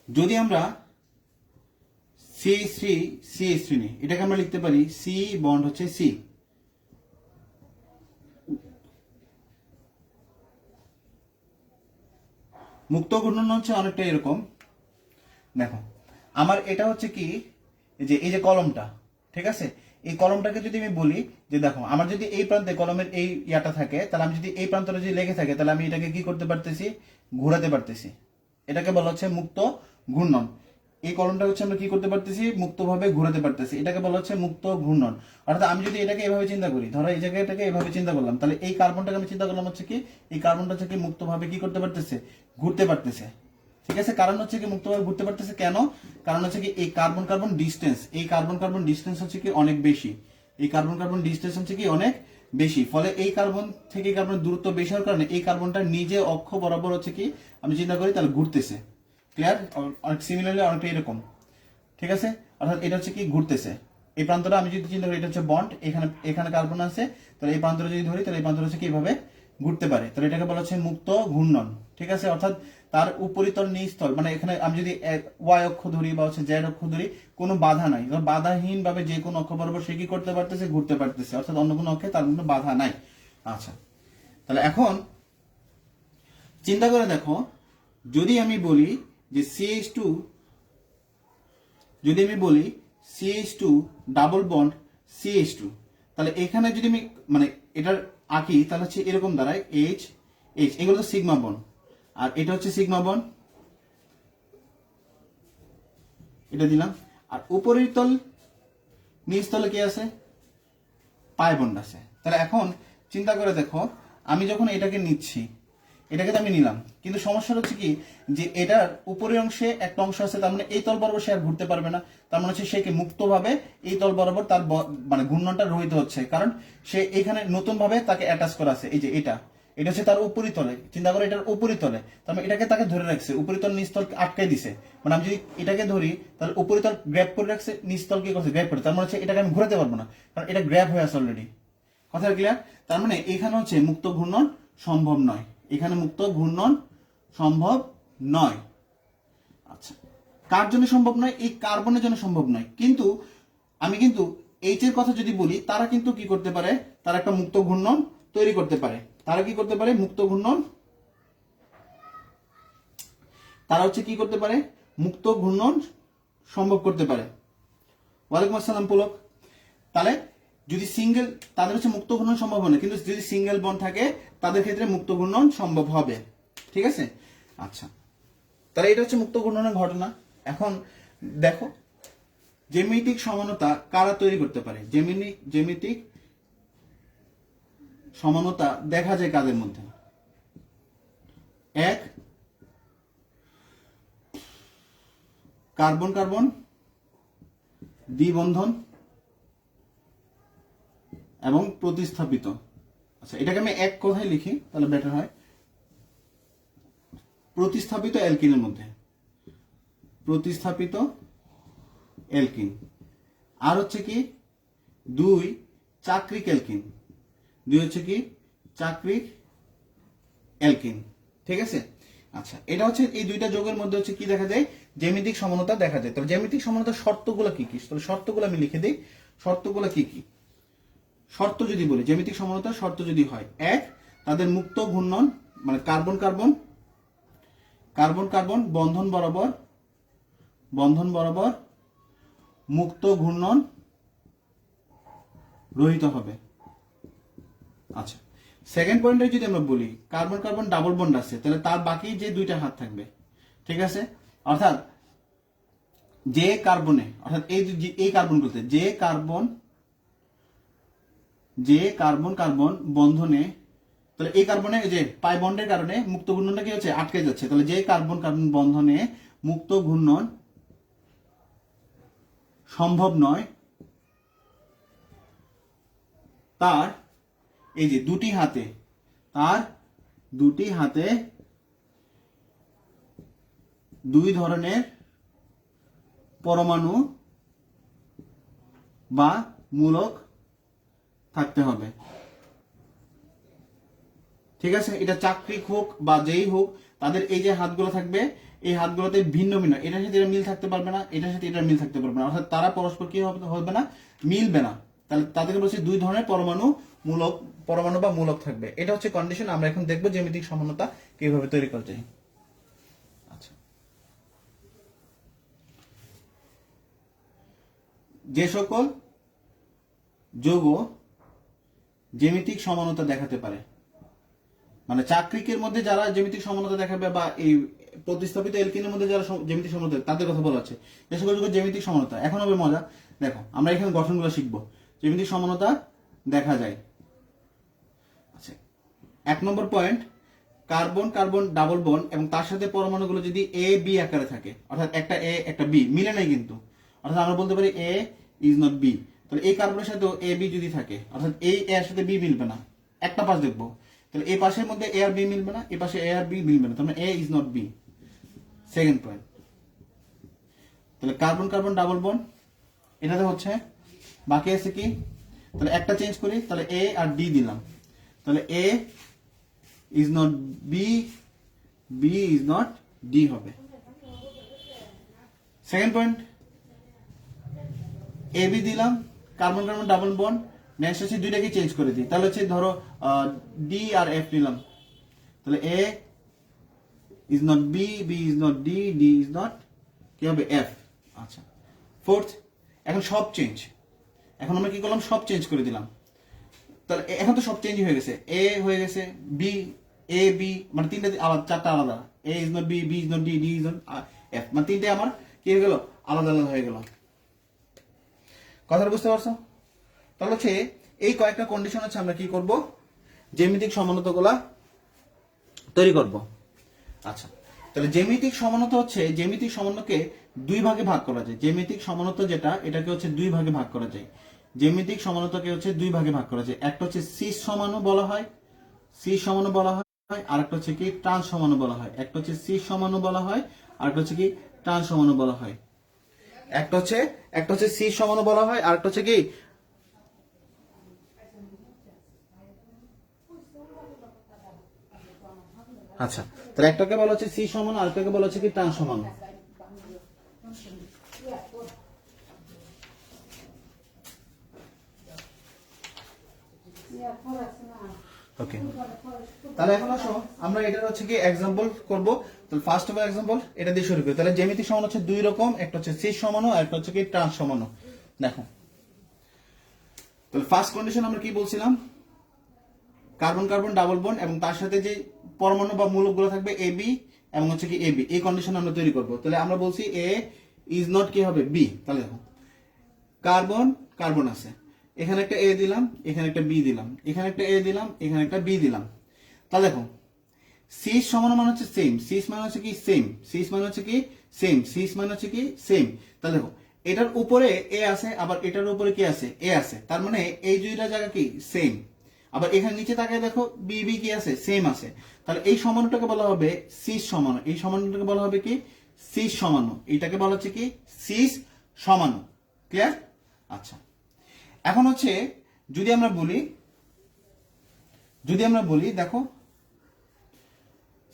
A: যদি আমরা CH3 নিই, এটাকে আমরা লিখতে পারি সি বন্ড হচ্ছে সি। মুক্ত ঘূর্ণন হচ্ছে অনেকটা এরকম। দেখো আমার এটা হচ্ছে কি, এই যে কলমটা, ঠিক আছে, এই কলমটাকে যদি আমি বলি যে দেখো আমার যদি এই প্রান্তে কলমের এই ইয়াটা থাকে, তাহলে আমি যদি এই প্রান্তটা যদি লেগে থাকে, তাহলে আমি এটাকে কি করতে পারতেছি, ঘোরাতে পারতেছি। এটাকে বলা হচ্ছে মুক্ত ঘূর্ণন। এই কলমটা হচ্ছে আমরা কি করতে পারতেছি, মুক্তভাবে ঘোরাতে পারতেছি, এটাকে বলা হচ্ছে মুক্ত ঘূর্ণন। অর্থাৎ আমি যদি এটাকে এভাবে চিন্তা করি, ধরো এই জায়গাটাকে এভাবে চিন্তা করলাম, তাহলে এই কার্বনটাকে আমি চিন্তা করলাম হচ্ছে কি, এই কার্বনটা হচ্ছে কি মুক্তভাবে কি করতে পারতেছে, ঘুরতে পারতেছে। ঠিক আছে, কারণ হচ্ছে কি মুক্তভাবে ঘুরতে পারতেছে কেন? কারণ হচ্ছে কি এই কার্বন কার্বন ডিস্টেন্স হচ্ছে কি অনেক বেশি। এই কার্বন কার্বন ডিস্টেন্স হচ্ছে কি অনেক বেশি, ফলে এই কার্বন থেকে কার্বনের দূরত্ব বেশি হওয়ার কারণে এই কার্বনটা নিজে অক্ষ বরাবর হচ্ছে কি আমি চিন্তা করি তাহলে ঘুরতেছে। ক্লিয়ার? অনেক সিমিলারলি অনেকটা এরকম। ঠিক আছে, অর্থাৎ এটা হচ্ছে কি ঘুরতেছে। এই প্রান্তটা আমি যদি চিন্তা করি এটা হচ্ছে বন্ড, এখানে কার্বন আছে, তাহলে এই প্রান্তটা যদি ধরি তাহলে এই প্রান্তটা হচ্ছে কি এইভাবে ঘুরতে পারে, তাহলে এটাকে বলা হচ্ছে মুক্ত ঘূর্ণন। ঠিক আছে, অর্থাৎ তার উপরিতল নিস্তল, মানে এখানে আমি যদি ওয়াই অক্ষ ধরি বা হচ্ছে জেড অক্ষ ধরি, কোনো বাধা নাই, বাধাহীন ভাবে যে কোনো অক্ষ বরাবর সে কি করতে পারতেছে, ঘুরতে পারতেছে, অর্থাৎ অন্য কোনো অক্ষে তার কোনো বাধা নাই। আচ্ছা, তাহলে এখন চিন্তা করে দেখো, যদি আমি বলি যে CH2 ডাবল বন্ড CH2, তাহলে এখানে যদি আমি মানে এটার আঁকি তাহলে হচ্ছে এরকম দাঁড়ায় H, এগুলো তো সিগমা বন্ড, আর এটা হচ্ছে সিগমা বন্ড, এটা দিলাম। আর উপরের তল নিচ তলে কি আছে, পাই বন্ড আছে। তাহলে এখন চিন্তা করে দেখো, আমি যখন এটাকে নিচ্ছি, এটাকে তো আমি নিলাম, কিন্তু সমস্যা হচ্ছে কি যে এটার উপরের অংশে একটা অংশ আছে, তার মানে এই তল বরাবর সে আর ঘুরতে পারবে না। তার মানে হচ্ছে সে কি মুক্তভাবে এই তল বরাবর তার মানে ঘূর্ণনটা রহিত হচ্ছে, কারণ সে এখানে নতুন ভাবে তাকে অ্যাটাচ করা আছে। এই যে এটা হচ্ছে তার উপরিতলে, চিন্তা করে এটার উপরিতলে, তার মানে এটাকে তাকে ধরে রাখছে, উপরিতল নিচতল আটকাই দিছে। মানে আমি যদি এটাকে ধরি তাহলে উপরিতল গ্র্যাব করে রাখছে, নিচতল কি করছে, গ্র্যাব করে, তার মানে হচ্ছে এটাকে আমি ঘোরাতে পারবো না, কারণ এটা গ্র্যাব হয়ে আছে অলরেডি। কথা ক্লিয়ার? তার মানে এখানে হচ্ছে মুক্ত ঘূর্ণন সম্ভব নয়, এখানে মুক্ত ঘূর্ণন সম্ভব নয়। আচ্ছা, কার জন্য সম্ভব নয়? এই কার্বনের জন্য সম্ভব নয়। কিন্তু আমি কিন্তু এইচ এর কথা যদি বলি, তারা কিন্তু কি করতে পারে, তারা একটা মুক্ত ঘূর্ণন তৈরি করতে পারে। তারা কি করতে পারে? মুক্ত ঘূর্ণন, তারা হচ্ছে কি করতে পারে? মুক্ত ঘূর্ণন সম্ভব করতে পারে। ওয়ালাইকুম আসসালাম পুলক। তাহলে যদি সিঙ্গেল, তাদের হচ্ছে মুক্ত ঘূর্ণন সম্ভব হয় না, কিন্তু যদি সিঙ্গেল বন্ড থাকে তাদের ক্ষেত্রে মুক্ত ঘূর্ণন সম্ভব হবে। ঠিক আছে? আচ্ছা, তাহলে এটা হচ্ছে মুক্ত ঘূর্ণনের ঘটনা। এখন দেখো জ্যামিতিক সমানতা কারা তৈরি করতে পারে? জ্যামিতিক সমানতা দেখা যায় কাদের মধ্যে? এক, কার্বন কার্বন দ্বিবন্ধন এবং প্রতিস্থাপিত। আচ্ছা, এটাকে আমি এক কথায় লিখি তাহলে বেটার হয়। প্রতিস্থাপিত অ্যালকিনের মধ্যে, প্রতিস্থাপিত অ্যালকিন। আর হচ্ছে কি দুই, চাক্রিক অ্যালকিন। দুই হচ্ছে কি চাক্রিক অ্যালকিন। ঠিক আছে? আচ্ছা, এটা হচ্ছে এই দুইটা যোগের মধ্যে হচ্ছে কি দেখা যায়? জ্যামিতিক সমানতা দেখা যায়। তাহলে জ্যামিতিক সমানতার শর্তগুলো কি কি? তাহলে শর্তগুলো আমি লিখে দিই। শর্তগুলো কি কি? শর্ত যদি বলি, জ্যামিতিক সমানতার শর্ত যদি হয়, এক, তাদের মুক্ত ঘূর্ণন, মানে কার্বন কার্বন কার্বন কার্বন বন্ধন বরাবর মুক্ত ঘূর্ণন রহিত হবে। আচ্ছা, সেকেন্ড পয়েন্টে যদি আমরা বলি কার্বন কার্বন ডাবল বন্ড আছে, তাহলে তার বাকি যে দুইটা হাত থাকবে। ঠিক আছে? অর্থাৎ যে কার্বনে, অর্থাৎ এই কার্বনগুলোতে যে কার্বন কার্বন বন্ধনে, তাহলে এই কার্বনে যে পাই বন্ডের কারণে মুক্ত ঘূর্ণনটা কি হচ্ছে? আটকে যাচ্ছে। তাহলে যে কার্বন কার্বন বন্ধনে মুক্ত ঘূর্ণন সম্ভব নয়, তার এই যে দুটি হাতে, তার দুটি হাতে দুই ধরনের পরমাণু বা মূলক থাকতে হবে। ঠিক আছে? এটা চাকরিক হোক বা যেই হোক, তাদের এই যে হাতগুলো থাকবে, এই হাতগুলোতে ভিন্ন ভিন্ন, এটার সাথে এটা মিল থাকতে পারবে না, এটার সাথে এটা মিল থাকতে পারবে না, অর্থাৎ তারা পরস্পর কি হবে না, মিলবে না। তাহলে তাদেরকে বলছে দুই ধরনের পরমাণু বা মূলক থাকবে। এটা হচ্ছে কন্ডিশন। আমরা এখন দেখবো জ্যামিতিক সমানতা কিভাবে তৈরি করা যায়। আচ্ছা, যে সকল যৌগ জ্যামিতিক সমানতা দেখাতে পারে, মানে চাকরিকের মধ্যে যারা জ্যামিতিক সমানতা দেখাবে বা এই প্রতিস্থাপিত অ্যালকিনের মধ্যে যারা জ্যামিতিক সমানতা, তাদের কথা বলা হচ্ছে। যে সকল যৌগের জ্যামিতিক সমানতা, এখন হবে মজা। দেখো আমরা এখানে গঠনগুলো শিখবো। জ্যামিতিক সমানতা দেখা যায়। আচ্ছা, এক নম্বর point, carbon carbon double bond এবং তার সাথে পরমাণুগুলো যদি এ বি আকারে থাকে, অর্থাৎ একটা এ একটা বি, মিলে নাই কিন্তু, অর্থাৎ আমরা বলতে পারি এ ইজ নট বি। তাহলে এই কার্বনের সাথে এ বি যদি থাকে, অর্থাৎ এই এর সাথে বি মিলবে না, একটা পাশ দেখবো, তাহলে এই পাশের মধ্যে এ আর বি মিলবে না, এই পাশে এ আর বি মিলবে না, তাহলে A is not B. Second point, তাহলে কার্বন কার্বন ডাবল বন্ড এটাতে হচ্ছে, বাকি আছে কি, তাহলে একটা চেঞ্জ করি, তাহলে এ আর ডি দিলাম, তাহলে A is not B, B is not D হবে। সেকেন্ড পয়েন্ট, এ বি দিলাম, carbon carbon double bond, next হচ্ছে দুইটাকে চেঞ্জ করে দিই, তাহলে হচ্ছে ধরো ডি আর এফ নিলাম, তাহলে A is not B, B is not D, D is not কি হবে এফ। আচ্ছা, ফোর্থ, এখন সব চেঞ্জ, এখন আমরা কি করলাম, সব চেঞ্জ করে দিলাম, তাহলে এখন তো সব চেঞ্জ হয়ে গেছে, এ হয়ে গেছে বি, এ বি মানে তিনটা আলাদা, চারটা আলাদা, A is not B, B is not D, D is not F, মানে তিনটে আমার কি হয়ে গেল, আলাদা আলাদা হয়ে গেল। কথাটা বুঝতে পারছো? তাহলে হচ্ছে এই কয়েকটা কন্ডিশন হচ্ছে আমরা কি করব, জ্যামিতিক সমানতাগুলা তৈরি করব। আচ্ছা, তাহলে জ্যামিতিক সমানতা হচ্ছে, জ্যামিতিক সমানতাকে দুই ভাগে ভাগ করা যায়। জ্যামিতিক সমানতা যেটা, এটাকে হচ্ছে দুই ভাগে ভাগ করা যায়। জ্যামিতিক সমানতাকে হচ্ছে দুই ভাগে ভাগ করা যায়। একটা হচ্ছে সি সমানু বলা হয়, সি সমানু বলা হয়, আর একটা হচ্ছে কি ট্রান্স সমানু বলা হয়। একটা হচ্ছে সি সমানু বলা হয়, আর একটা হচ্ছে কি ট্রান্স সমানু বলা হয়। একটা হচ্ছে সি সমানু বলা হয়, আর একটা হচ্ছে কি আচ্ছা, তাহলে একটাকে বলা হচ্ছে সি সমান, আর একটাকে বলা হচ্ছে কি ট্রান্স সমান। ওকে, তাহলে এখন আসো আমরা এটার হচ্ছে কি এক্সাম্পল করব। তাহলে ফার্স্ট অফ এক্সাম্পল এটা দিয়ে শুরু করি। তাহলে জ্যামিতি সমান হচ্ছে দুই রকম, একটা হচ্ছে সিস সমানো আর একটা হচ্ছে কি ট্রান্স সমানো। দেখো, তাহলে ফার্স্ট কন্ডিশন আমরা কি বলছিলাম, কার্বন কার্বন ডাবল বন্ড এবং তার সাথে যে পরমাণু বা মূলকগুলো থাকবে এ বি এবং হচ্ছে কি এ বি, এই কন্ডিশন আমরা তৈরি করব। তাহলে আমরা বলছি এ ইজ নট কি হবে বি। তাহলে দেখো, কার্বন কার্বন আছে, এখানে একটা এ দিলাম, এখানে একটা বি দিলাম, এখানে একটা এ দিলাম, এখানে একটা বি দিলাম। তাহলে দেখো, সিস সমান মানে হচ্ছে সেম, সিস মানে হচ্ছে কি সেম, সিস মানে হচ্ছে কি সেম, সিস মানে হচ্ছে কি সেম। তাহলে দেখো, এটার উপরে এ আছে, আবার এটার উপরে কি আছে, এ আছে, তার মানে এই দুইটা জায়গা কি সেম। আবার এখানে নিচে তাকায় দেখো, বি বি কি আছে, সেম আছে। তাহলে এই সমানুটাকে বলা হবে সিস সমানু, এই সমানুটাকে বলা হবে কি সিস সমানু, এটাকে বলা হচ্ছে কি সিস সমানু। ক্লিয়ার? আচ্ছা, এখন হচ্ছে যদি আমরা বলি দেখো,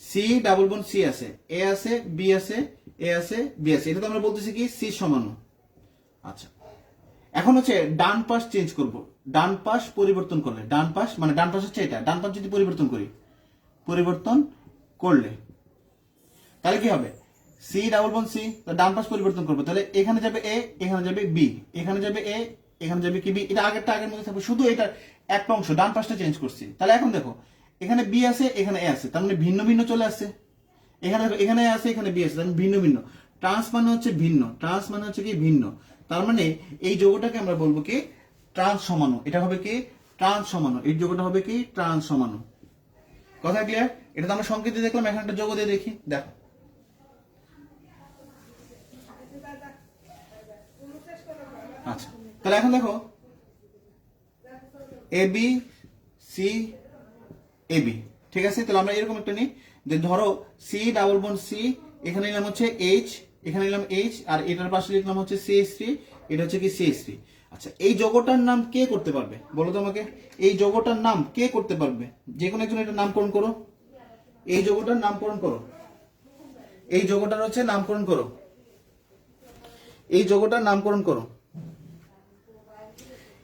A: সি ডাবল বন্ড সি আছে, এ আছে, বি আছে, এ আছে, বি আছে, এটা তো আমরা বলতেছি কি সি সমানু। আচ্ছা, এখন হচ্ছে ডান পাশ চেঞ্জ করব, ডান পাশ পরিবর্তন করলে, ডান পাশ মানে ডান পাশ হচ্ছে এটা, ডান পাশ যদি পরিবর্তন করলে তাহলে কি হবে, সি ডাবল বন্ড সি, ডান পাশ পরিবর্তন করবো, তাহলে এখানে যাবে এ, এখানে যাবে বি, এখানে যাবে এ, এখানে যাবে কি বি, এটা আগের মধ্যে থাকবে, শুধু এটা একটা অংশ ডান পাশটা চেঞ্জ করছি। তাহলে এখন দেখো, এখানে বি আছে, এখানে এ আছে, তার মানে ভিন্ন ভিন্ন চলে আসছে। এখানে দেখো, এখানে এ আছে, এখানে বি আছে, তার মানে ভিন্ন ভিন্ন। ট্রান্স মানে হচ্ছে ভিন্ন, ট্রান্স মানে হচ্ছে কি ভিন্ন, তার মানে এই যৌগটাকে আমরা বলবো কি ট্রান্স সমাণু, এটা হবে কি ট্রান্স সমাণু, এই যৌগটা হবে কি ট্রান্স সমাণু। কথা ক্লিয়ার? এটা তো আমরা সংকেত দিয়ে দেখলাম, এখন একটা যোগ দিয়ে দেখি। দেখো, আচ্ছা, তাহলে এখন দেখো, এ বি সি এ বি, ঠিক আছে। তাহলে আমরা এরকম একটা নিই যে ধরো সি ডাবল বন্ড সি, এখানে নিলাম হচ্ছে এইচ, এখানে নিলাম এইচ, আর এটার পাশে লিখলাম হচ্ছে CH3, এটা হচ্ছে কি CH3। আচ্ছা, এই যৌগটার নাম কে করতে পারবে বলো তো আমাকে, এই যৌগটার নাম কে করতে পারবে? যে কোনো একজন এটা নামকরণ করো, এই যৌগটার নামকরণ করো, এই যৌগটার হচ্ছে নামকরণ করো, এই যৌগটার নামকরণ করো,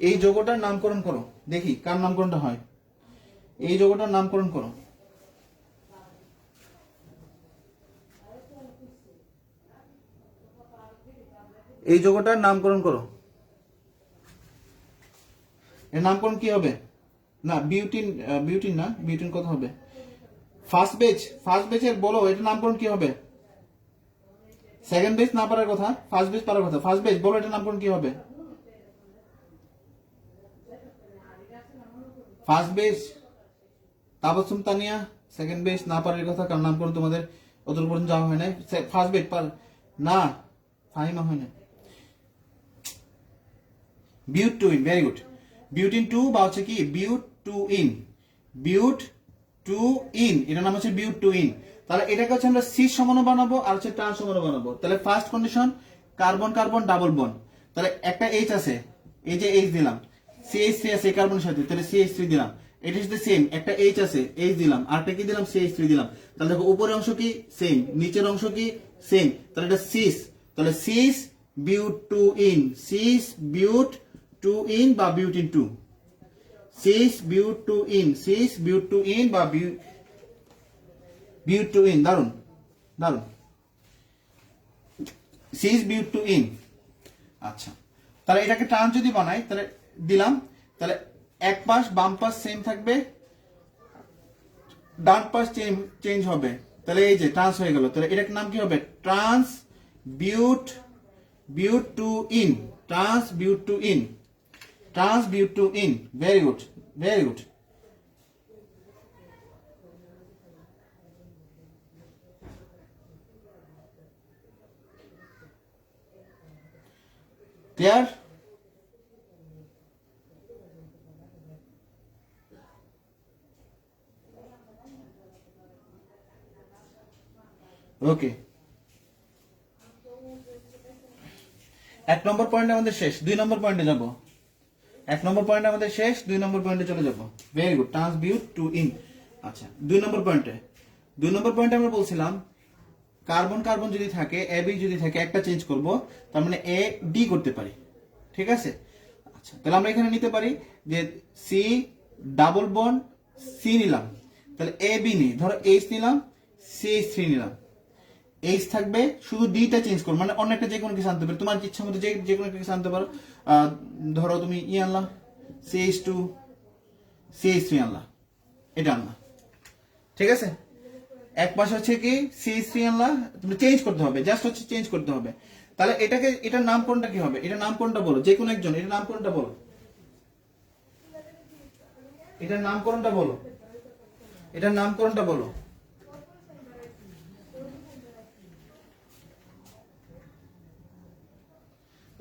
A: এই যৌগটার নামকরণ করো, দেখি কার নামকরণটা হয়। এই যৌগটার নামকরণ করো, এই যৌগটার নামকরণ করো, এর নামকরণ কি হবে? না বিউটিন, বিউটিন না, বিউটিন কত হবে? ফার্স্ট বেচের বলো এটা নামকরণ কি হবে? সেকেন্ড বেচ না পারার কথা, ফার্স্ট বেচ পারার কথা। ফার্স্ট বেচ বলো এটা নামকরণ কি হবে? ফার্স্ট বেচ তাবাসসুম তানিয়া, সেকেন্ড বেচ না পারার কথা, কারণ নামকরণ তোমাদের অতটুকু পর্যন্ত যাওয়া হয় না। ফার্স্ট বেচ পার না, ফাহিমা হয় না। But two ene, very good. Butene two বা হচ্ছে কি but two ene, but two ene, এটার নাম হচ্ছে বিউট টু ইন। তাহলে এটাকে হচ্ছে আমরা সিস সমাণু বানাবো আর হচ্ছে ট্রান্স সমাণু বানাবো। তাহলে first condition carbon carbon double bond, তাহলে একটা এইচ আছে, এই যে এইচ দিলাম, CH3 আছে এই কার্বনের সাথে, তাহলে CH3 দিলাম, এটা হচ্ছে সেম, একটা এইচ আছে, এইচ দিলাম, আরটা কি দিলাম, CH3 দিলাম। তাহলে দেখো উপরের অংশ কি সেম, নিচের অংশ কি সেম, তাহলে এটা সিস, তাহলে cis but two ene, cis but two ene বা butene two, cis but two ene, cis but two ene বা বিউট টু ইন। দারুন দারুন, সিস বিউট টু ইন। আচ্ছা, তাহলে এটাকে ট্রান্স যদি বানাই, তাহলে দিলাম, তাহলে এক পাশ বাম পাশ সেম থাকবে, ডান পাশ চেঞ্জ হবে, তাহলে এই যে ট্রান্স হয়ে গেল। তাহলে এটার নাম কি হবে? Trans but two ene, trans but two ene, trans but two ene. Very good, very good. Clear? Okay, এক নম্বর পয়েন্ট আমাদের শেষ, 2 নম্বর পয়েন্টে যাব। এক নম্বর পয়েন্ট আমাদের শেষ, 2 নম্বর পয়েন্টে চলে যাব। Very good, trans but two ene. আচ্ছা, 2 নম্বর পয়েন্টে আমরা বলছিলাম কার্বন কার্বন যদি থাকে, এ বি যদি থাকে, একটা চেঞ্জ করব, তার মানে এ ডি করতে পারি, ঠিক আছে। আচ্ছা, তাহলে আমরা এখানে নিতে পারি যে সি ডাবল বন্ড সি নিলাম, তাহলে এ বি নিই, ধরো এইচ নিলাম, CH3 নিলাম, এইচ থাকবে, শুধু ডিটা চেঞ্জ করো, মানে অন্য একটা যে কোনো কিছু আনতে পারো, তোমার ইচ্ছা মতো যে কোনো একটা কিছু আনতে পারো। ধরো তুমি আনলা CH2 CH3 আনলা, এটা আনলা, ঠিক আছে। এক পাশে হচ্ছে কি CH3 আনলা, তুমি চেঞ্জ করতে হবে, জাস্ট হচ্ছে চেঞ্জ করতে হবে। তাহলে এটার নামকরণটা কি হবে? এটার নামকরণটা বলো, যে কোনো একজন, এটার নামকরণটা বলো, এটার নামকরণটা বলো, এটার নামকরণটা বলো।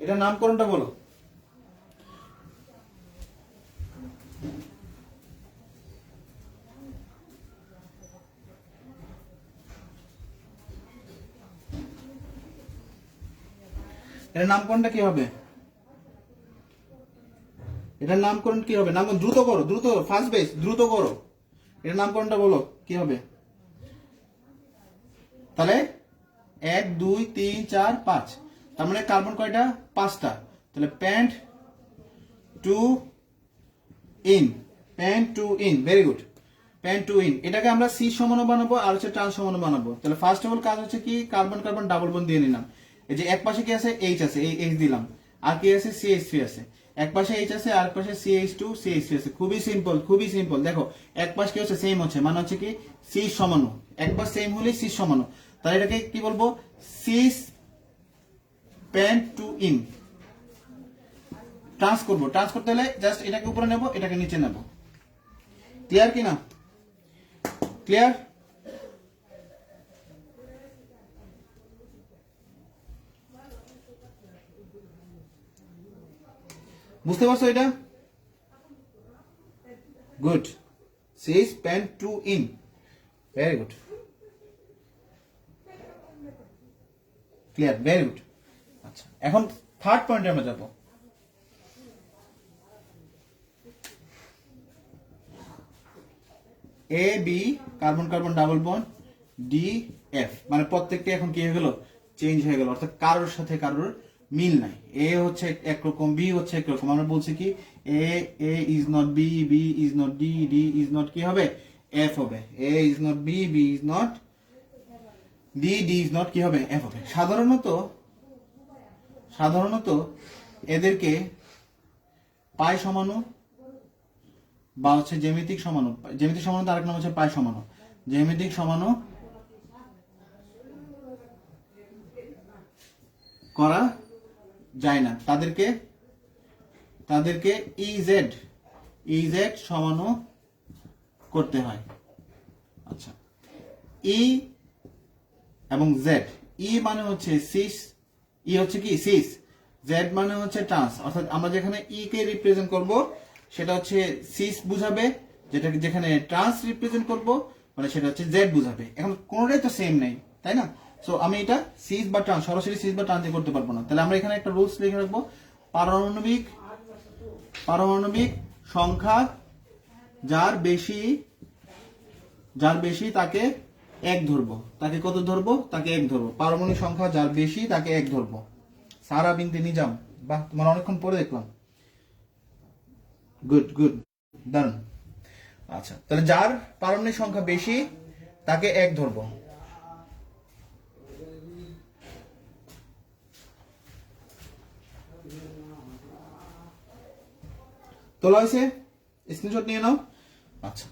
A: এটার নামকরণটা বলো। এটার নামকরণটা কি হবে? এটার নামকরণ কি হবে? নামকরণ দ্রুত করো, দ্রুত, ফার্স্ট বেস, দ্রুত করো। এটার নামকরণটা বলো কি হবে? তাহলে 1 2 3 4 5, তার মানে কার্বন কয়টা? 5টা। তাহলে pent two ene, pent two ene, very good, pent two ene. এটাকে আমরা সি সমানও বানাবো আর হচ্ছে ট্রান্স সমানও বানাবো। তাহলে ফার্স্ট অফ অল কাজ হচ্ছে কি, কার্বন কার্বন ডাবল বন্ড দিয়ে নিলাম। এই যে এক পাশে কি আছে? এইচ আছে, এই এইচ দিলাম। আর কি আছে? CH3 আছে। এক পাশে এইচ আছে, আর এক পাশে CH2 CH3 আছে। খুবই সিম্পল, খুবই সিম্পল। দেখো এক পাশ কি হচ্ছে? সেম হচ্ছে, মানে হচ্ছে কি সি সমানো, একবার সেম হলে সি সমানো। তাহলে এটাকে কি বলবো? Cis pent two ene. Trans করবো, ট্রান্স করতে হলে জাস্ট এটাকে উপরে নেব, এটাকে নিচে নেব। ক্লিয়ার কি না? ক্লিয়ার? বুঝতে পারছো এটা? Good. Cis pent two ene, very good, clear, very good. আচ্ছা, এখন থার্ড পয়েন্টে আমরা যাবো। A B carbon carbon double bond D F, মানে প্রত্যেকটি এখন কি হয়ে গেল? চেঞ্জ হয়ে গেল, অর্থাৎ কারোর সাথে কারোর মিল নাই। এ হচ্ছে একরকম, বি হচ্ছে একরকম। আমরা বলছি কি A is not B, B is not D, D is not কি হবে? এফ হবে। A is not B, B is not D, D is not কি হবে? এফ হবে। সাধারণত এদেরকে পাই সমানু বা হচ্ছে জ্যামিতিক সমাণু, জ্যামিতিক সমাণু তার এক নাম হচ্ছে পাই সমাণু, জ্যামিতিক সমাণু করা যায় না, তাদেরকে ইজেড সমাণু করতে হয়। আচ্ছা, ই এবং জেড, ই মানে হচ্ছে সিস, ই হচ্ছে কি সিস, জেড মানে হচ্ছে ট্রান্স, অর্থাৎ আমরা যেখানে ই কে রিপ্রেজেন্ট করব সেটা হচ্ছে সিস বুঝাবে, যেখানে ট্রান্স রিপ্রেজেন্ট করব মানে সেটা হচ্ছে জেড বুঝাবে। এখন কোনোটাই তো সেম নেই, তাই না? সো আমি এটা সিস বা ট্রান্স, সরাসরি সিস বা ট্রান্স করতে পারবো না। তাহলে আমরা এখানে একটা রুলস লিখে রাখবো, পারমাণবিক সংখ্যা যার বেশি তাকে এক ধরবো। তাকে কত ধরবো? তাকে এক ধরবো। পারমাণবিক সংখ্যা যার বেশি তাকে এক ধরবো। সারা বিনতে নিজাম, বাহ, তোমার অনেকক্ষণ পরে দেখলাম। গুড গুড, দারুন। আচ্ছা, তাহলে যার পারমাণবিক সংখ্যা বেশি তাকে এক ধরবো। তোলা হয়েছে? স্ক্রিনশট নিয়ে নাও। আচ্ছা,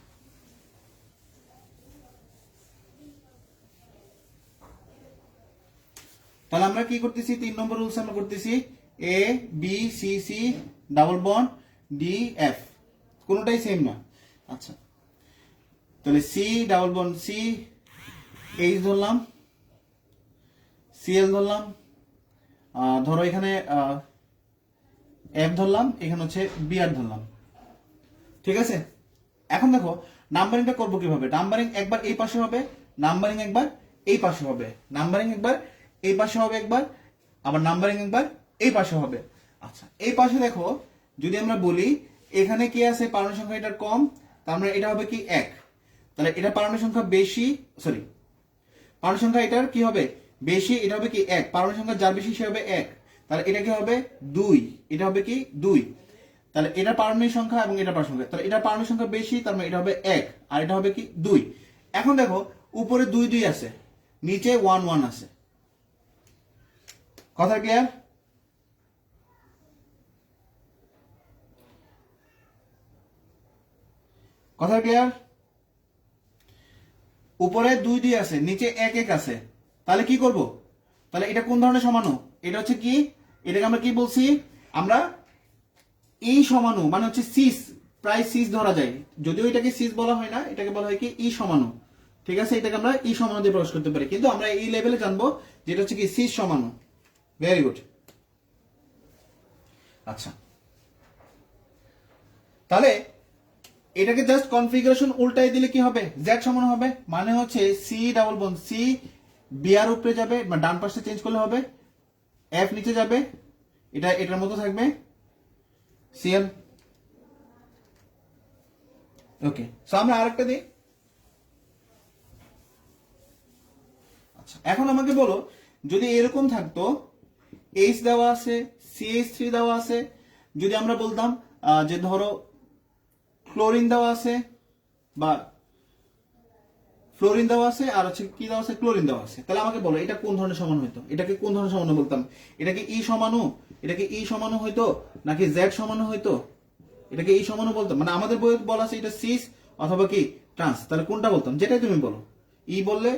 A: তাহলে আমরা কি করতেছি? 3 নম্বর রুলস আমরা করতেছি, A B C C double bond D F, কোনোটাই সেম না। আচ্ছা, তাহলে C double bond C, H ধরলাম, সিএল ধরলাম, ধরো এখানে এফ ধরলাম, এখানে হচ্ছে বিআর ধরলাম, ঠিক আছে। এখন দেখো নাম্বারিংটা করবো কিভাবে? নাম্বারিং একবার এই পাশে হবে, নাম্বারিং একবার এই পাশে হবে, নাম্বারিং একবার এই পাশে হবে একবার, আবার নাম্বারিং একবার এই পাশে হবে। আচ্ছা, এই পাশে দেখো, যদি আমরা বলি এখানে কি আছে? পারমাণবিক সংখ্যা এটার কম, তার মানে এটা হবে কি 1। তাহলে এটা পারমাণবিক সংখ্যা বেশি, সরি, পারমাণবিক সংখ্যা এটার কি হবে বেশি, এটা হবে কি 1, পারমাণবিক সংখ্যা যার বেশি সে হবে 1, তাহলে এটা কি হবে 2, এটা হবে কি 2, তাহলে এটা পারমাণবিক সংখ্যা এবং এটা পারমাণবিক সংখ্যা, তাহলে এটা পারমাণবিক সংখ্যা বেশি, তার মানে এটা হবে 1 আর এটা হবে কি 2। এখন দেখো উপরে 2 2 আছে, নিচে 1 1 আছে, কথা ক্লিয়ার? কথা ক্লিয়ার? উপরে 2 2 আছে, নিচে 1 1 আছে, তাহলে কি করব? তাহলে এটা কোন ধরনের সমাণু? এটা হচ্ছে কি, এটাকে আমরা কি বলছি, আমরা এই সমাণু মানে হচ্ছে সিস, প্রায় সিস ধরা যায়, যদিও এটাকে সিস বলা হয় না, এটাকে বলা হয় কি ই সমাণু, ঠিক আছে? এটাকে আমরা ই সমাণু দিয়ে প্রকাশ করতে পারি, কিন্তু আমরা এই লেভেলে জানবো যেটা হচ্ছে কি সিস সমাণু। Very good. আচ্ছা, তাহলে এটাকে জাস্ট কনফিগারেশন উল্টাই দিলে কি হবে, জেড সমান হবে, মানে হচ্ছে C double bond C Br উপরে যাবে, মানে ডান পাশে চেঞ্জ করলে হবে, এফ নিচে যাবে, এটা এটার মতো থাকবে সিএল। ওকে, সো আমরা আরেকটা দিই। আচ্ছা, এখন আমাকে বলো যদি এরকম থাকতো এইচ দেওয়া আছে, CH3 দেওয়া আছে, যদি আমরা বলতাম যে ধরো ক্লোরিন দেওয়া আছে বা ফ্লোরিন দেওয়া আছে আর হচ্ছে কি দেওয়া আছে, ক্লোরিন দেওয়া আছে, তাহলে আমাকে বলো এটা কোন ধরনের সমান হইতো, এটাকে কোন ধরনের সমাণু বলতাম? এটাকে ই সমাণু, এটাকে ই সমাণু হইতো নাকি জেড সমাণু হইতো? এটাকে ই সমাণু বলতাম, মানে আমাদের বইয়ে বলা আছে এটা সিস অথবা কি ট্রান্স, তাহলে কোনটা বলতাম? যেটাই তুমি বলো, ই বললে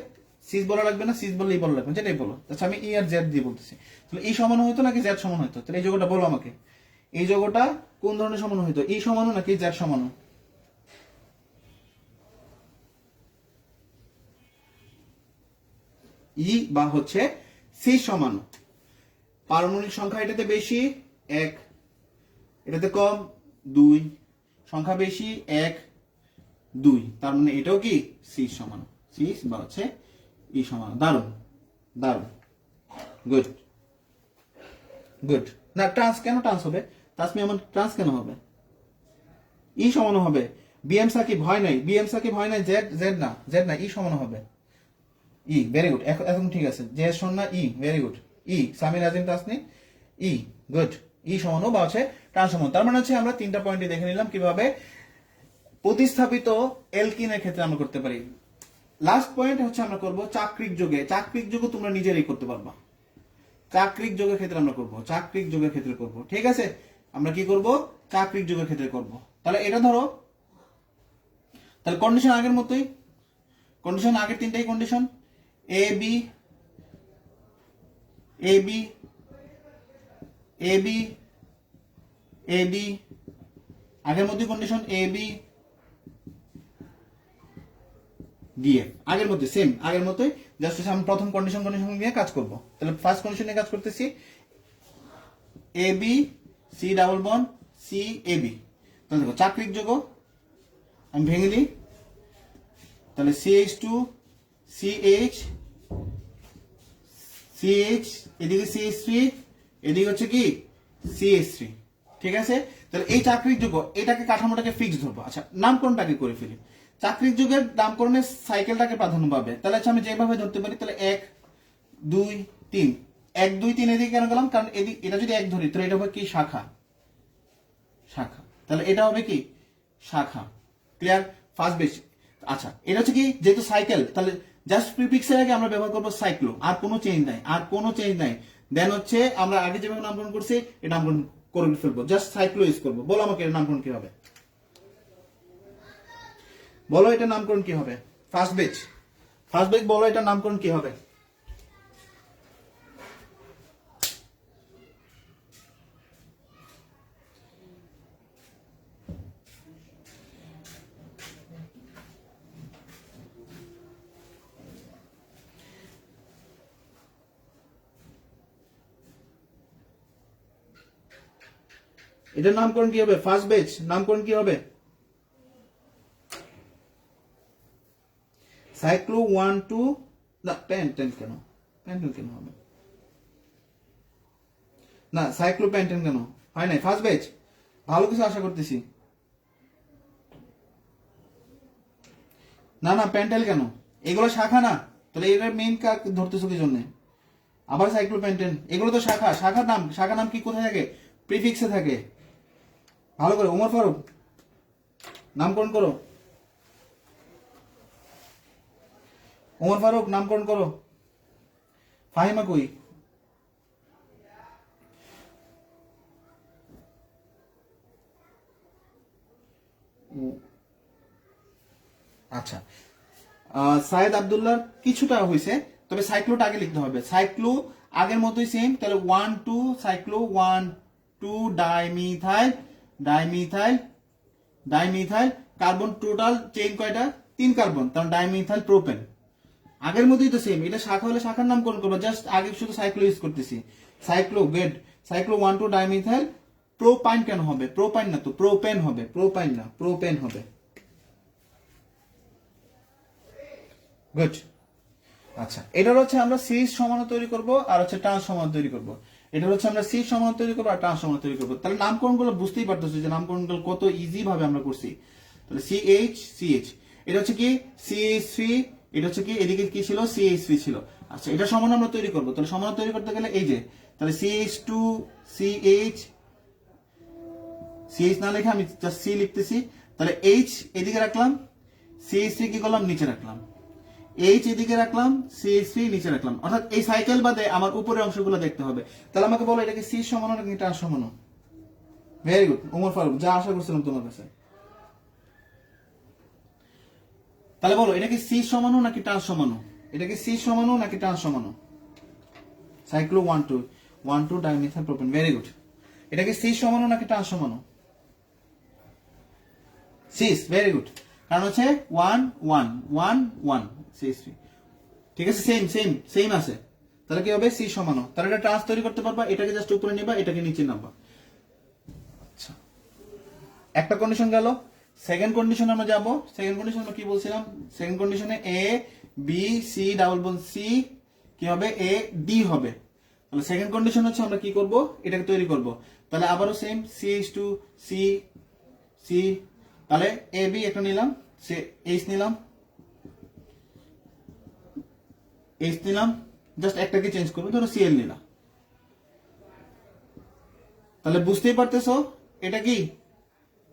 A: সিস বলা লাগবে না, সিস বললে ই বলা লাগবে, যেটাই বলো। আচ্ছা, আমি ই আর জেড দিয়ে বলতেছি, তাহলে ই সমাণু হইতো নাকি জেড সমান হইতো? তাহলে এই যোগটা বলো আমাকে, এই যোগটা কোন ধরনের সমাণু হইতো, ই সমাণু নাকি জেড সমাণু? ই বা হচ্ছে সি সমাণু। পারমাণবিক সংখ্যা এটাতে বেশি 1, এটাতে কম 2, সংখ্যা বেশি 1 2, তার মানে এটাও কি সি সমান, সি বা হচ্ছে ই সমান। দারুণ দারুণ, গুড গুড। না ট্রান্স কেন ট্রান্স হবে? তাসমি আমার ট্রান্স কেন হবে? ই সমান হবে। বিএম সাকিব হয় নাই, বিএম সাকিব হয় নাই, জেড জেড না, জেড না, ই সমান হবে। ই, ভেরি গুড, এখন ঠিক আছে, জে শোন না, ই, ভেরি গুড, ই সামির আজিম তাসনি, ই, গুড, ই সমান বা হচ্ছে ট্রান্স সমান। তার মানে হচ্ছে আমরা 3টা পয়েন্টে দেখে নিলাম কিভাবে প্রতিস্থাপিত এলকিনের ক্ষেত্রে আমরা করতে পারি। লাস্ট পয়েন্ট হচ্ছে আমরা করব চাক্রিক যোগে। চাক্রিক যোগ তোমরা নিজেরাই করতে পারবা, চাক্রিক যোগের ক্ষেত্রে আমরা করব, চাক্রিক যোগের ক্ষেত্রে করব, ঠিক আছে? আমরা কি করব, চাক্রিক যোগের ক্ষেত্রে করব। তাহলে এটা ধরো, তাহলে কন্ডিশন আগের মতোই, কন্ডিশন আগের 3টাই condition, A B A B A B A D, আগের মধ্যে কন্ডিশন এ বি ডিএফ, আগের মধ্যে সেম, আগের মতোই, জাস্ট আমি প্রথম কন্ডিশন নিয়ে কাজ করব। তাহলে ফার্স্ট কন্ডিশন নিয়ে কাজ করতেছি, A B C double bond C A B, তাহলে দেখো চাক্রিক যোগ আমি ভেঙে দিই, তাহলে CH2 CH CH, এদিকে CH3, এদিকে হচ্ছে কি CH3, ঠিক আছে? তাহলে এই চাক্রিক যোগ, এটাকে কাঠামোটাকে ফিক্স ধরবো। আচ্ছা, নামকরণটাকে করে ফেলি। চাক্রিক যুগের নামকরণে সাইকেলটাকে প্রাধান্য পাবে, তাহলে আচ্ছা আমি যেভাবে ধরতে পারি, তাহলে 1 2 3, 1 2 3 এদিকে কেন গেলাম, কারণ এদিকে এটা যদি 1 ধরি তাহলে এটা হবে কি শাখা, শাখা, তাহলে এটা হবে কি শাখা। ক্লিয়ার? First base. আচ্ছা, এটা হচ্ছে কি যেহেতু সাইকেল, তাহলে জাস্ট প্রিফিক্সের আগে আমরা ব্যবহার করবো সাইক্লো, আর কোনো চেঞ্জ নাই, আর কোনো চেঞ্জ নাই। দেন হচ্ছে আমরা আগে যেভাবে নামকরণ করছি এটা নামকরণ করে ফেলবো, জাস্ট সাইক্লো ইউজ করবো। বলো আমাকে এর নামকরণ কি হবে, বলো এটা নামকরণ কি হবে? ফার্স্ট বেচ, ফার্স্ট বেচ, বলো এটা নামকরণ কি হবে? এটার নামকরণ কি হবে? ফার্স্ট বেচ নামকরণ কি হবে? সাইক্লো 1 2, না পেন্টেন কেন, পেন্টেন কেন হবে না, সাইক্লো পেন্টেন কেন হয় নাই? ফার্স্ট বেচ, ভালো কিছু আশা করতেছি। না না, পেন্টেল কেন? এগুলো শাখা না, তাহলে এটার মেইন কাজ ধরতেছো কি জন্য? আবার সাইক্লোপেন্টেন, এগুলো তো শাখা, শাখা নাম কি কোথায় থাকে? প্রিফিক্সে থাকে। ভালো করে ওমর ফারুক নামকরণ করো, ওমর ফারুক নামকরণ করো। ফাহিমা কই? আচ্ছা, সায়েদ আব্দুল্লাহ কিছুটা হয়েছে, তবে সাইক্লোটা আগে লিখতে হবে। সাইক্লো আগের মতোই সেম, তাহলে 1 2 cyclo 1 2 dimethyl dimethyl dimethyl carbon, total chain কয়টা? 3 কার্বন, কারণ ডাইমিথাইল প্রোপেন। আগের মতোই তো সেম, এটা শাখা হলে শাখার নামকরণ করবো, জাস্ট আগে শুধু সাইক্লো ইউজ করতেছি। Cyclo get cyclo 1 2 dimethyl propyne কেন হবে? প্রোপাইন না তো, প্রোপেন হবে, প্রোপাইন না প্রোপেন হবে। গুড। আচ্ছা, এটার হচ্ছে আমরা সিরিজ সমাণু তৈরি করব আর হচ্ছে ট্রান্স সমাণু তৈরি করব। এটার হচ্ছে আমরা সিরিজ সমাণু তৈরি করব আর ট্রান্স সমাণু তৈরি করব। তাহলে নামকরণগুলো বুঝতেই পারতেছো যে নামকরণগুলো কত ইজি ভাবে আমরা করছি। তাহলে সিএইচ সিএইচ, এটা হচ্ছে কি CH3, এটা হচ্ছে কি এদিকে কি ছিল? CH3 ছিল। আচ্ছা, এটা সমাণু আমরা তৈরি করব। তাহলে সমাণু তৈরি করতে গেলে এই যে, তাহলে CH2 CH CH না লিখে আমি জাস্ট C লিখতেছি। তাহলে H এদিকে রাখলাম, CH3 কি করলাম? নিচে রাখলাম। H এদিকে রাখলাম, CH3 নিচে রাখলাম। অর্থাৎ এই সাইকেল বাদে আমার উপরের অংশগুলো দেখতে হবে। তাহলে আমাকে বলো এটা কি C সমাণু নাকি ট্রান্স সমাণু? ভেরি গুড ওমর ফারুক, যা আশা করছিলাম তোমার কাছে। তাহলে বলো এটা কি C সমাণু নাকি ট্রান্স সমাণু? এটা কি C সমাণু নাকি ট্রান্স সমাণু? Cyclo 1 2 1 2 dimethyl propane, very good. এটা কি C সমাণু নাকি ট্রান্স সমাণু? Cis, very good. কারণ হচ্ছে 1 1 1 1 CH3, ঠিক আছে, সেম সেম সেম আছে। তাহলে কি হবে? C সমাণু। তাহলে এটা ট্রান্স তৈরি করতে পারবা, এটাকে জাস্ট উপরে নিবা, এটাকে নিচে নামবা। আচ্ছা, একটা কন্ডিশন গেল। সেকেন্ড কন্ডিশন আমরা যাব। সেকেন্ড কন্ডিশন আমরা কি বলছিলাম? সেকেন্ড কন্ডিশনে A B C double bond C কি হবে? A D হবে। তাহলে সেকেন্ড কন্ডিশন হচ্ছে আমরা কি করব? এটাকে তৈরি করব। তাহলে আবারও সেম CH2 C C, তাহলে AB একটা নিলাম, সে H নিলাম, H নিলাম, জাস্ট একটাকে চেঞ্জ করবো, ধরো Cl নিলাম। তাহলে বুঝতেই পারতেছো এটা কি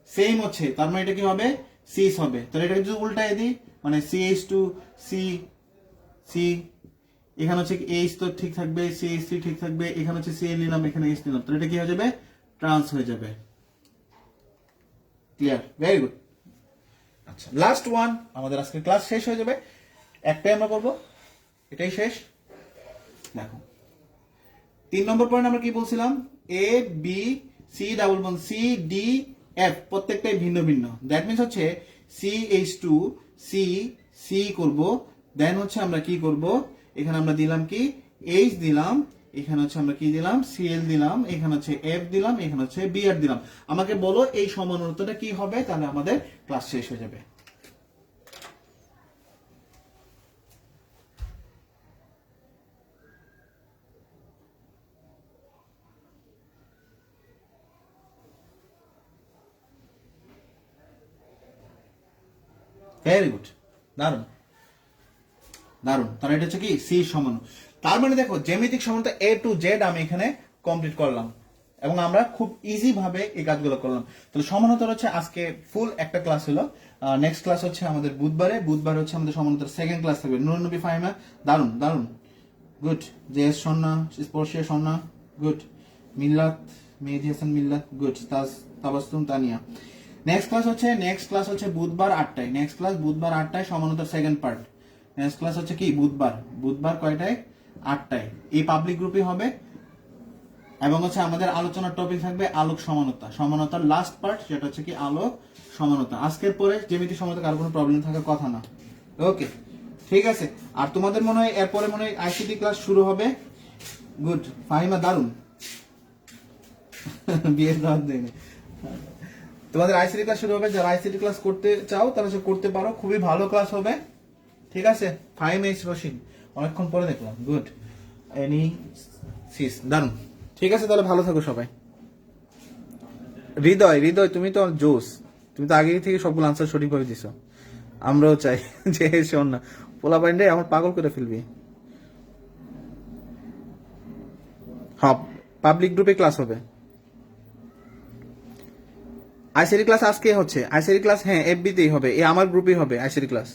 A: সেম হচ্ছে, তার মানে এটা কি হবে? সিস হবে। তাহলে এটা যদি উল্টায় দিই, মানে CH2 C C, এখানে হচ্ছে H তো ঠিক থাকবে, CH3 ঠিক থাকবে, এখানে হচ্ছে Cl নিলাম, এখানে H নিলাম, তাহলে এটা কি হয়ে যাবে? ট্রান্স হয়ে যাবে। ক্লিয়ার? Very good. আচ্ছা, লাস্ট ওয়ান, আমাদের আজকে ক্লাস শেষ হয়ে যাবে। একটাই আমরা করব, এটাই শেষ। দেখো 3 নম্বর পয়েন্ট আমরা কি বলছিলাম? A B C double bond C D F প্রত্যেকটাই ভিন্ন ভিন্ন। দ্যাট মিন্স হচ্ছে CH2 C C করব, দেন হচ্ছে আমরা কি করব? এখানে আমরা দিলাম কি H দিলাম, এখানে হচ্ছে আমরা কি দিলাম? Cl দিলাম, এখানে হচ্ছে F দিলাম, এখানে হচ্ছে Br দিলাম। আমাকে বলো এই সমানুত্বটা কি হবে? তাহলে আমাদের ক্লাস শেষ হয়ে যাবে। ভেরি গুড, দারুন দারুন। তাহলে এটা হচ্ছে কি C সমাণু। তার মানে দেখো জ্যামিতিক সমানুতা A to Z আমি এখানে কমপ্লিট করলাম এবং আমরা খুব ইজি ভাবে এই কাজগুলো করলাম। তাহলে সমানুতার হচ্ছে আজকে ফুল একটা ক্লাস হলো। নেক্সট ক্লাস হচ্ছে আমাদের বুধবারে হচ্ছে আমাদের সমানুতার সেকেন্ড ক্লাস থাকবে। নুরনবী ফাহিমা, দারুন দারুন, গুড। জেএস সন্না, স্পর্শিয়া সন্না, গুড। মিল্লাত, মেহেদি হাসান মিল্লাত, good. Tabassum Tania. Next class হচ্ছে বুধবার 8টায়। নেক্সট ক্লাস বুধবার 8টায় সমানুতার সেকেন্ড পার্ট। নেক্সট ক্লাস হচ্ছে কি বুধবার কয়টায়? 8টায়। এই পাবলিক গ্রুপে হবে এবং হচ্ছে আমাদের আলোচনার টপিক থাকবে আলোক সমানতা, সমানতার লাস্ট পার্ট, সেটা হচ্ছে কি আলোক সমানতা। আজকের পরে জ্যামিতি সমানতা কারো কোনো প্রবলেম থাকার কথা না। ওকে, ঠিক আছে। আর তোমাদের মনে হয় এরপরে মনে হয় আইসিটি ক্লাস শুরু হবে। গুড ফাহিমা, দারুন। বিয়ের দাওয়াত দেয়নি। তোমাদের আইসিটি ক্লাস শুরু হবে। যারা আইসিটি ক্লাস করতে চাও তারা সে করতে পারো, খুবই ভালো ক্লাস হবে। ঠিক আছে, ফাহিম এইচ রশিদ অনেকক্ষণ পরে দেখলাম, গুড। এনি সিস, দারুন। ঠিক আছে, তাহলে ভালো থাকো সবাই। হৃদয় তুমি তো জোস, তুমি তো আগে থেকে সবগুলো আনসার সঠিকভাবে দিছো। আমরাও চাই যে শোন না পোলা বাইন্ডে আমার পাগল করে ফেলবি। হ্যাঁ, পাবলিক গ্রুপে ক্লাস হবে। আইসিডি ক্লাস আজকে হচ্ছে, আইসিডি ক্লাস হ্যাঁ এফবি তেই হবে, এ আমার গ্রুপেই হবে আইসিডি ক্লাস।